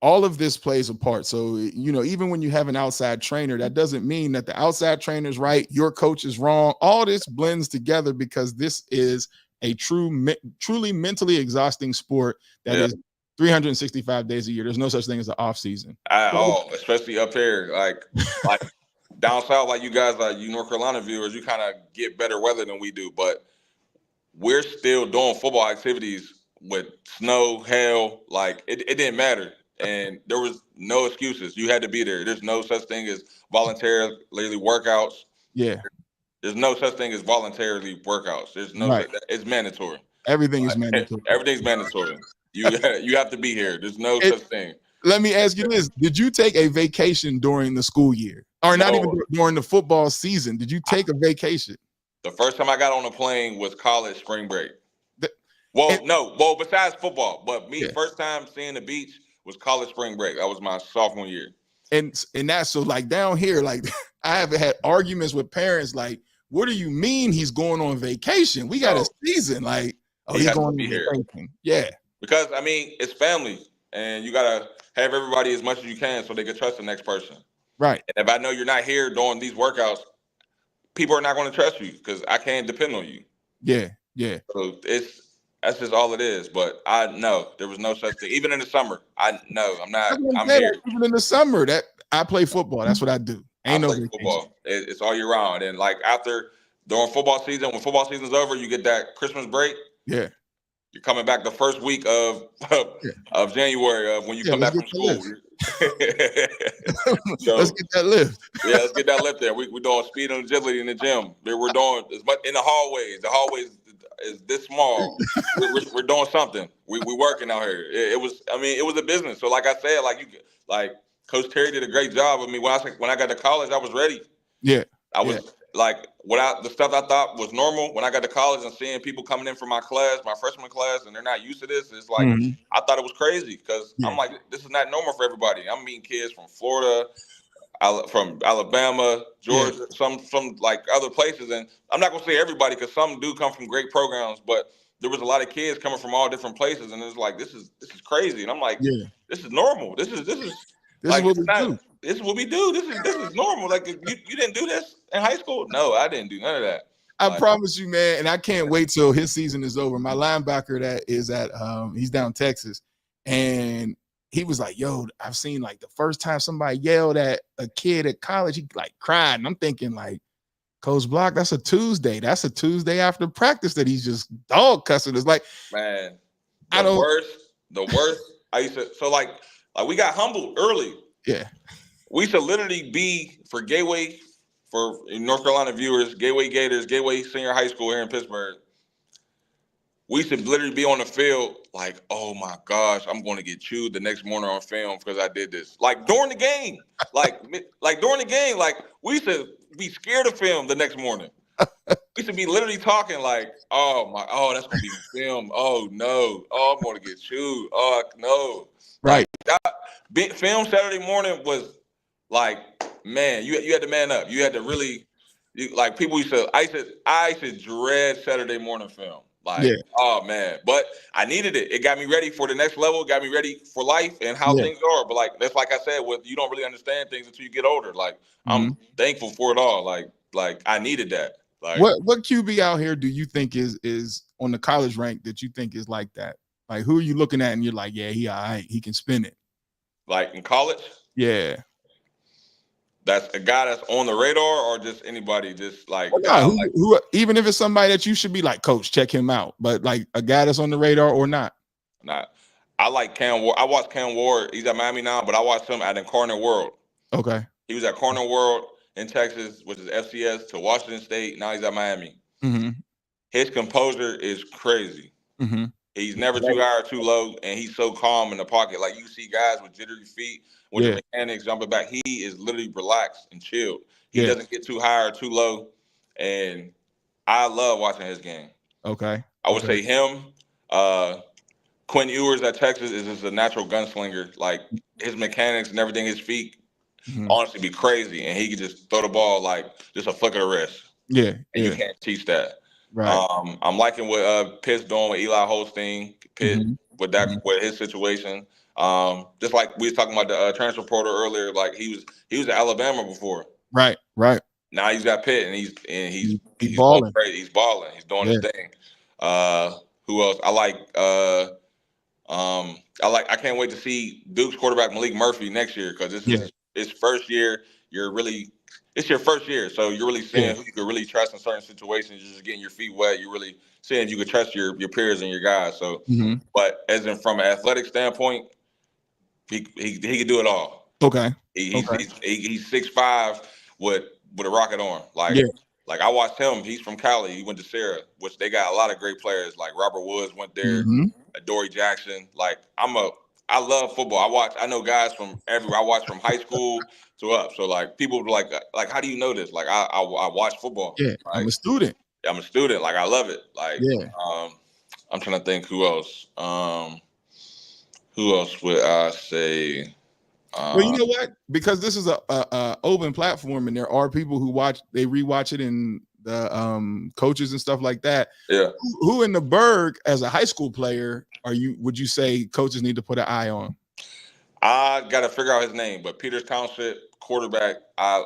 all of this plays a part. So, you know, even when you have an outside trainer, that doesn't mean that the outside trainer is right, your coach is wrong. All this blends together because this is a truly mentally exhausting sport that is 365 days a year. There's no such thing as an off season at all, especially up here. Like down south, like you guys, like you North Carolina viewers, you kind of get better weather than we do, but we're still doing football activities with snow, hail. Like it didn't matter, and there was no excuses. You had to be there. There's no such thing as voluntarily workouts. Yeah. There's no such thing as voluntarily workouts. There's no Right. it's mandatory. Everything is mandatory. Everything's mandatory. You have to be here. There's no such thing. Let me ask you this: did you take a vacation during the school year, or not even during the football season? Did you take a vacation? The first time I got on a plane was college spring break. Besides football, but first time seeing the beach was college spring break. That was my sophomore year. And that's so like down here, like I have had arguments with parents, like, what do you mean he's going on vacation? We got a season, like, he's going on vacation. Yeah. Because I mean, it's family, and you gotta have everybody as much as you can so they can trust the next person. Right. And if I know you're not here doing these workouts, people are not going to trust you because I can't depend on you. Yeah, yeah. So that's just all it is. But I know there was no such thing. Even in the summer, I'm here. Even in the summer, that I play football. That's what I do. Ain't no football. It's all year round. And like during football season, when football season's over, you get that Christmas break. Yeah. You're coming back the first week of January when you come back from school. So, let's get that lift. Yeah, let's get that lift there. We're doing speed and agility in the gym. We're doing as much in the hallways. The hallways is this small. we're doing something. We're working out here. It was a business. So like I said, like Coach Terry did a great job. I mean, when I got to college, I was ready. Yeah. I was like, without the stuff I thought was normal, when I got to college and seeing people coming in from my class, my freshman class, and they're not used to this, it's like, I thought it was crazy because I'm like, this is not normal for everybody. I'm meeting kids from Florida, from Alabama, Georgia, some like other places. And I'm not going to say everybody because some do come from great programs, but there was a lot of kids coming from all different places. And it's like, this is crazy. And I'm like, this is normal. This is like, what we do. This is what we do. This is normal. Like you didn't do this in high school? No, I didn't do none of that. I promise you, man, and I can't wait till his season is over. My linebacker that is at he's down in Texas, and he was like, yo, I've seen like the first time somebody yelled at a kid at college, he like cried. And I'm thinking like, Coach Block, that's a Tuesday. That's a Tuesday after practice that he's just dog cussing. It's like, man, the worst. I used to, so like we got humbled early. Yeah. We used to literally be for Gateway, for North Carolina viewers, Gateway Gators, Gateway Senior High School here in Pittsburgh. We used to literally be on the field like, oh my gosh, I'm going to get chewed the next morning on film because I did this. Like during the game, like during the game, like we used to be scared of film the next morning. We used to be literally talking like, that's going to be film. Oh no. Oh, I'm going to get chewed. Oh no. Right. Like, film Saturday morning was like, man, you had to man up. You had to really, people used to, I used to dread Saturday morning film. Like, oh man, but I needed it. It got me ready for the next level. It got me ready for life and how things are. But like, that's like I said, you don't really understand things until you get older. Like, I'm thankful for it all. Like I needed that. Like, what QB out here do you think is on the college rank that you think is like that? Like, who are you looking at and you're like, yeah, he all right, he can spin it. Like in college? Yeah. That's a guy that's on the radar, or just anybody, just like, who even if it's somebody that you should be like, Coach, check him out, but like a guy that's on the radar or not? Not. I like Cam Ward. I watched Cam Ward. He's at Miami now, but I watched him at Incarnate World. Okay. He was at Corner World in Texas, which is FCS, to Washington State. Now he's at Miami. Mm-hmm. His composure is crazy. Mm-hmm. He's never too high or too low, and he's so calm in the pocket. Like you see guys with jittery feet, with the mechanics jumping back. He is literally relaxed and chilled. He doesn't get too high or too low, and I love watching his game. Okay. I would say him. Quinn Ewers at Texas is just a natural gunslinger. Like his mechanics and everything, his feet honestly be crazy, and he can just throw the ball like just a flick of the wrist. Yeah, and you can't teach that. Right. I'm liking what Pitt's doing with Eli Holstein. Pitt with that with his situation. Just like we was talking about the transfer portal earlier, like he was at Alabama before. Right. Now he's got Pitt, and he's balling. Crazy. He's balling. He's doing his thing. Who else? I can't wait to see Duke's quarterback Malik Murphy next year, because this is his first year. It's your first year, so you're really seeing who you can really trust in certain situations. You're just getting your feet wet. You're really seeing if you can trust your peers and your guys. So, but from an athletic standpoint, he can do it all. Okay. He's 6'5" with a rocket arm. Like like I watched him. He's from Cali. He went to Sarah, which they got a lot of great players. Like Robert Woods went there. Mhm. Dory Jackson. Like I love football. I know guys from everywhere. I watch from high school to up. So like people be like how do you know this? Like I watch football. Yeah, I'm Like a student. I'm a student. Like I love it. Like Yeah. I'm trying to think who else. Who else would I say? Well, you know what? Because this is a open platform, and there are people who they rewatch it, and the coaches and stuff like that. Yeah. Who in the Berg, as a high school player, would you say coaches need to put an eye on? I got to figure out his name, but Peters Township quarterback. I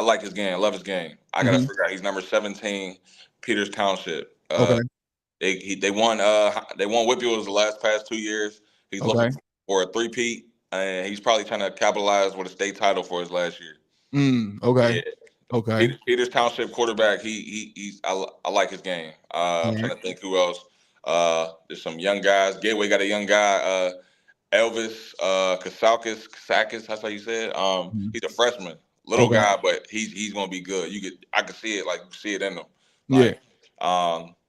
like his game. I love his game. I got to figure out. He's number 17, Peters Township. Okay. They won Whitfield the last past 2 years. He's looking for a three-peat, and he's probably trying to capitalize with a state title for his last year. Okay. Yeah. Okay. Peters Township quarterback. I like his game. I'm trying to think who else. There's some young guys. Gateway got a young guy. Elvis Kasakis. That's how you say it. He's a freshman, little guy, but he's gonna be good. I can see it. Like you see it in him. Like,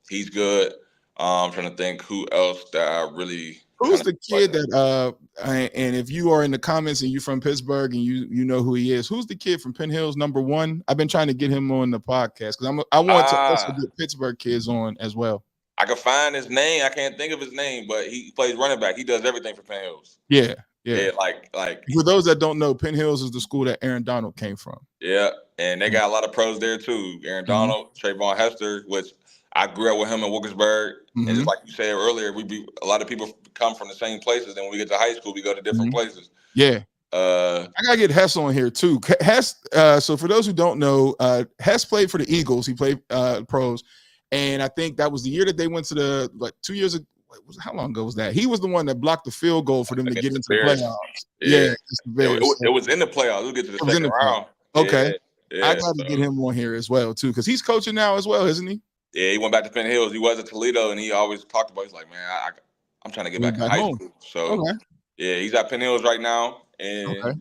he's good. I'm trying to think who else that I really. Who's the kid that and if you are in the comments and you're from Pittsburgh and you know who he is, who's the kid from Penn Hills, number 1? I've been trying to get him on the podcast because I want to also get Pittsburgh kids on as well. I can find his name. I can't think of his name, but he plays running back. He does everything for Penn Hills. Yeah. Like for those that don't know, Penn Hills is the school that Aaron Donald came from. Yeah, and they got a lot of pros there too. Aaron Donald, Trayvon Hester, which I grew up with him in Wilkinsburg. And just like you said earlier, a lot of people come from the same places. And when we get to high school, we go to different places. Yeah. I gotta get Hess on here too. Hess. So for those who don't know, Hess played for the Eagles. He played pros, and I think that was the year that they went to the 2 years ago. How long ago was that? He was the one that blocked the field goal for them to get into the playoffs. Yeah, it was in the playoffs. We'll get to the second round. Okay, yeah, I got to get him on here as well too, because he's coaching now as well, isn't he? Yeah, he went back to Penn Hills. He was at Toledo, and he always talked about. He's like, man, I'm trying to get back to high school. So yeah, he's at Penn Hills right now, and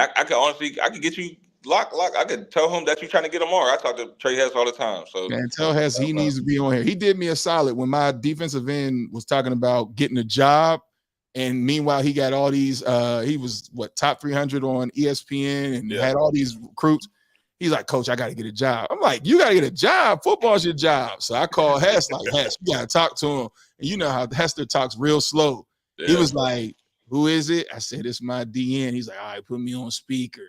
I could get you. Lock. I could tell him that you're trying to get him on. I talk to Trey Hess all the time. So man, tell Hess he needs to be on here. He did me a solid when my defensive end was talking about getting a job, and meanwhile he got all these. He was top 300 on ESPN and had all these recruits. He's like, Coach, I got to get a job. I'm like, you got to get a job. Football's your job. So I called Hess like, Hess, you got to talk to him. And you know how Hester talks real slow. He was like, who is it? I said, it's my DN. He's like, all right, put me on speaker.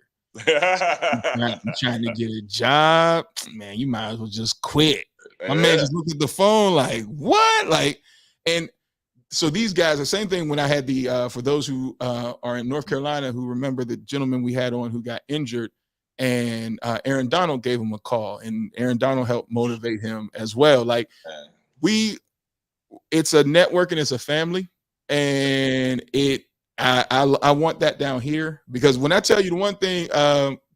I'm trying to get a job, man. You might as well just quit. My man just looked at the phone like, what? Like, and so these guys, the same thing when I had for those who are in North Carolina who remember the gentleman we had on who got injured, and Aaron Donald gave him a call, and Aaron Donald helped motivate him as well. Like it's a network and it's a family, and I want that down here, because when I tell you the one thing,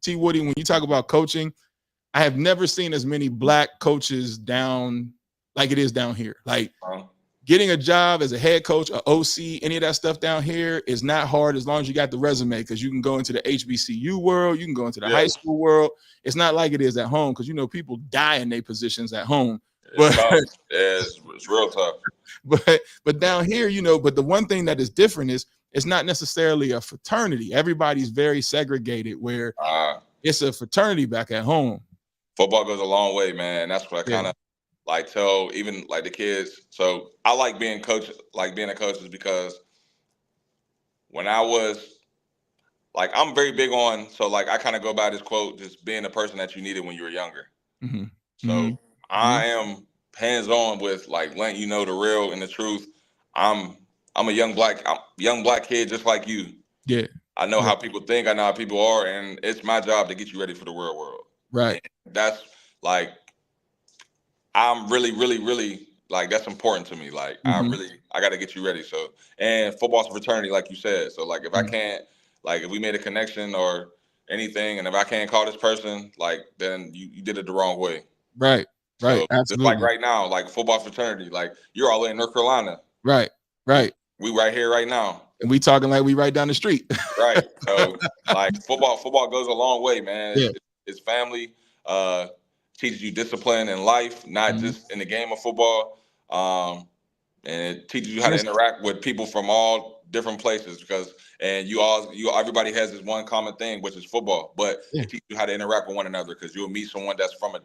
T. Woody, when you talk about coaching, I have never seen as many black coaches down like it is down here. Like getting a job as a head coach, an OC, any of that stuff down here is not hard as long as you got the resume, because you can go into the HBCU world, you can go into the high school world. It's not like it is at home, because people die in their positions at home. It's real tough. But down here, but the one thing that is different is it's not necessarily a fraternity. Everybody's very segregated, where it's a fraternity back at home. Football goes a long way, man. That's what I kind of tell even the kids. So I like being a coach is because when I was I'm very big on, I kind of go by this quote, just being the person that you needed when you were younger. So I am hands-on with letting you know the real and the truth. I'm a young black kid just like you. Yeah. I know how people think, I know how people are, and it's my job to get you ready for the real world. Right. And that's I'm really, really, really that's important to me. I got to get you ready. So, and football's a fraternity, like you said. So if I can't, if we made a connection or anything, and if I can't call this person, then you did it the wrong way. Right. Right. So, absolutely. Just right now, football fraternity, you're all in North Carolina. Right. Right. We right here right now. And we talking like we right down the street. Right. So football goes a long way, man. Yeah. It's family. teaches you discipline in life, not just in the game of football. And it teaches you how to interact with people from all different places and everybody has this one common thing, which is football, but it teaches you how to interact with one another because you'll meet someone that's from a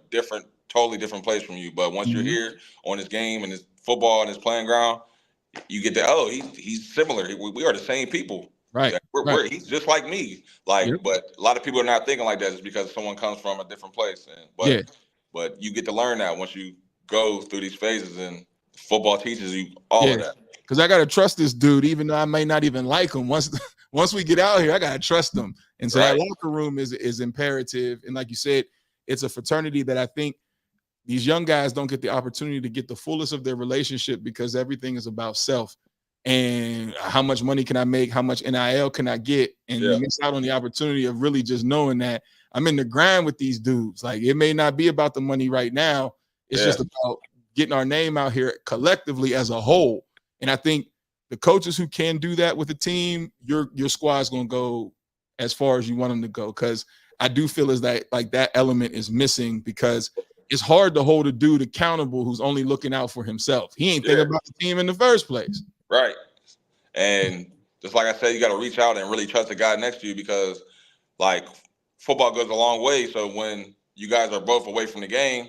totally different place from you. But once you're here on this game and this football and this playing ground, you get he's similar. We are the same people. Right. Like, he's just like me. But a lot of people are not thinking like that just because someone comes from a different place. But you get to learn that once you go through these phases, and football teaches you all of that. Because I gotta trust this dude, even though I may not even like him. Once we get out here, I gotta trust him. And so that locker room is imperative. And like you said, it's a fraternity that I think these young guys don't get the opportunity to get the fullest of their relationship because everything is about self and how much money can I make, how much NIL can I get, and you miss out on the opportunity of really just knowing that I'm in the grind with these dudes. Like, it may not be about the money right now. It's just about getting our name out here collectively as a whole. And I think the coaches who can do that with the team, your squad's going to go as far as you want them to go. Because I do feel as that element is missing because it's hard to hold a dude accountable who's only looking out for himself. He ain't thinking about the team in the first place. Right. And just like I said, you got to reach out and really trust the guy next to you because, like, football goes a long way. So when you guys are both away from the game,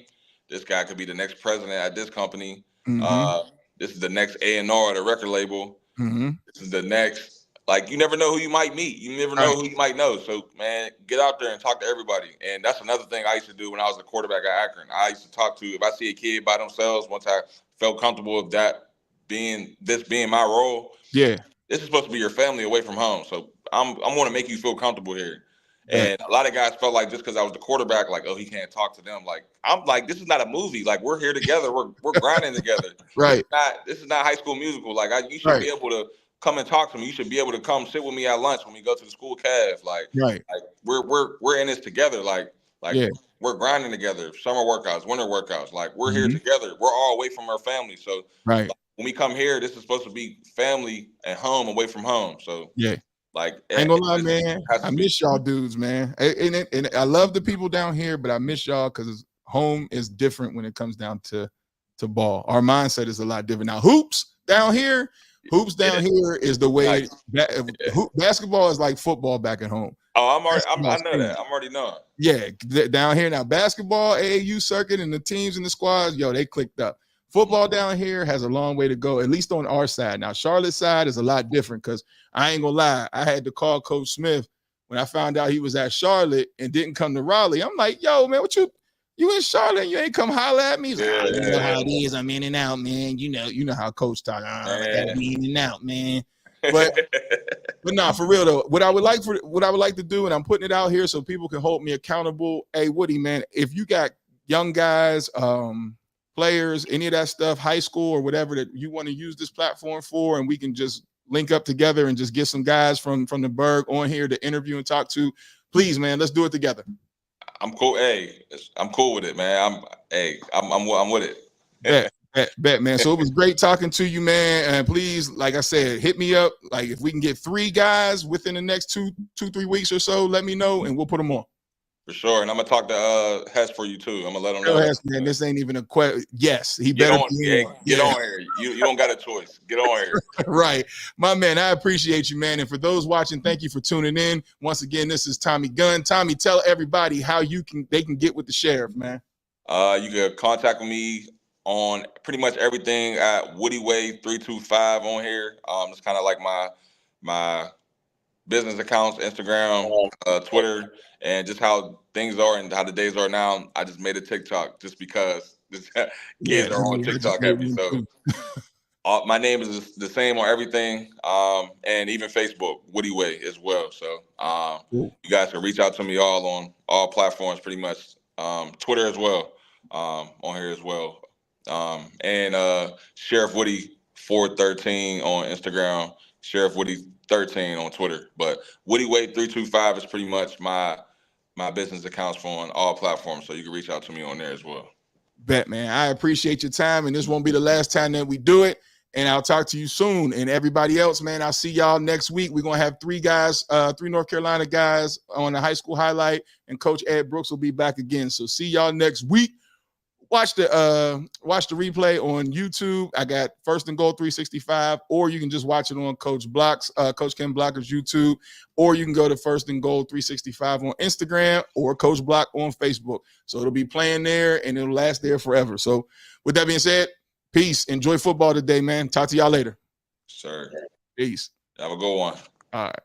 this guy could be the next president at this company. This is the next A&R at a record label. This is the next, like, you never know who you might meet. You never know who you might know. So, man, get out there and talk to everybody. And that's another thing I used to do when I was a quarterback at Akron. I used to talk to, if I see a kid by themselves, once I felt comfortable with that being my role. Yeah. This is supposed to be your family away from home. So I'm going to make you feel comfortable here. And a lot of guys felt like just because I was the quarterback, like, oh, he can't talk to them. Like, I'm like, this is not a movie. Like, we're here together. We're grinding together. Right. This is not High School Musical. Like, you should be able to come and talk to me. You should be able to come sit with me at lunch when we go to the school caf. Like we're in this together. Like we're grinding together. Summer workouts, winter workouts. Like, we're here together. We're all away from our family. So like, when we come here, this is supposed to be family at home, away from home. So like, I ain't gonna lie, man. I miss y'all dudes, man. And I love the people down here, but I miss y'all because home is different when it comes down to ball. Our mindset is a lot different. Now, hoops down here is the way basketball is like football back at home. Oh, I know that. I'm already knowing. Yeah, down here now, basketball, AAU circuit, and the teams and the squads, they clicked up. Football down here has a long way to go, at least on our side. Now, Charlotte's side is a lot different because I ain't gonna lie, I had to call Coach Smith when I found out he was at Charlotte and didn't come to Raleigh. I'm like, yo, man, what you in Charlotte and you ain't come holler at me? He's like, you know how it is. I'm in and out, man. You know how Coach talk. I gotta be in and out, man. But nah, for real though, what I would like to do, and I'm putting it out here so people can hold me accountable. Hey, Woody, man, if you got young guys, players, any of that stuff, high school or whatever that you want to use this platform for, and we can just link up together and just get some guys from the Berg on here to interview and talk to, please, man, let's do it together. I'm cool. Hey, I'm cool with it, man. I'm with it. Bet, man. So it was great talking to you, man. And please, like I said, hit me up. Like, if we can get 3 guys within the next 2-3 weeks or so, let me know and we'll put them on. For sure, and I'm gonna talk to Hess for you too. I'm gonna let him know. Hess, man, this ain't even a question. Yes, he better get on here. You don't got a choice. Get on here. Right, my man. I appreciate you, man. And for those watching, thank you for tuning in. Once again, this is Tommy Gunn. Tommy, tell everybody how they can get with the sheriff, man. You can contact me on pretty much everything at Woody Way 325 on here. It's kind of like my business accounts, Instagram, Twitter, and just how things are and how the days are now. I just made a TikTok just because kids are on TikTok heavy. So my name is the same on everything, and even Facebook, Woody Way as well. So you guys can reach out to me all on all platforms, pretty much. Twitter as well, on here as well. And Sheriff Woody 413 on Instagram, Sheriff Woody 13 on Twitter, but Woody Way 325 is pretty much my business accounts for on all platforms, so you can reach out to me on there as well. Bet, man. I appreciate your time, and this won't be the last time that we do it. And I'll talk to you soon. And everybody else, man, I'll see y'all next week. We're going to have three North Carolina guys on the high school highlight, and Coach Ed Brooks will be back again. So see y'all next week. Watch the replay on YouTube. I got First and Goal 365, or you can just watch it on Coach Ken Blocker's YouTube, or you can go to First and Goal 365 on Instagram or Coach Block on Facebook. So it'll be playing there and it'll last there forever. So with that being said, peace. Enjoy football today, man. Talk to y'all later. Sure. Peace. Have a good one. All right.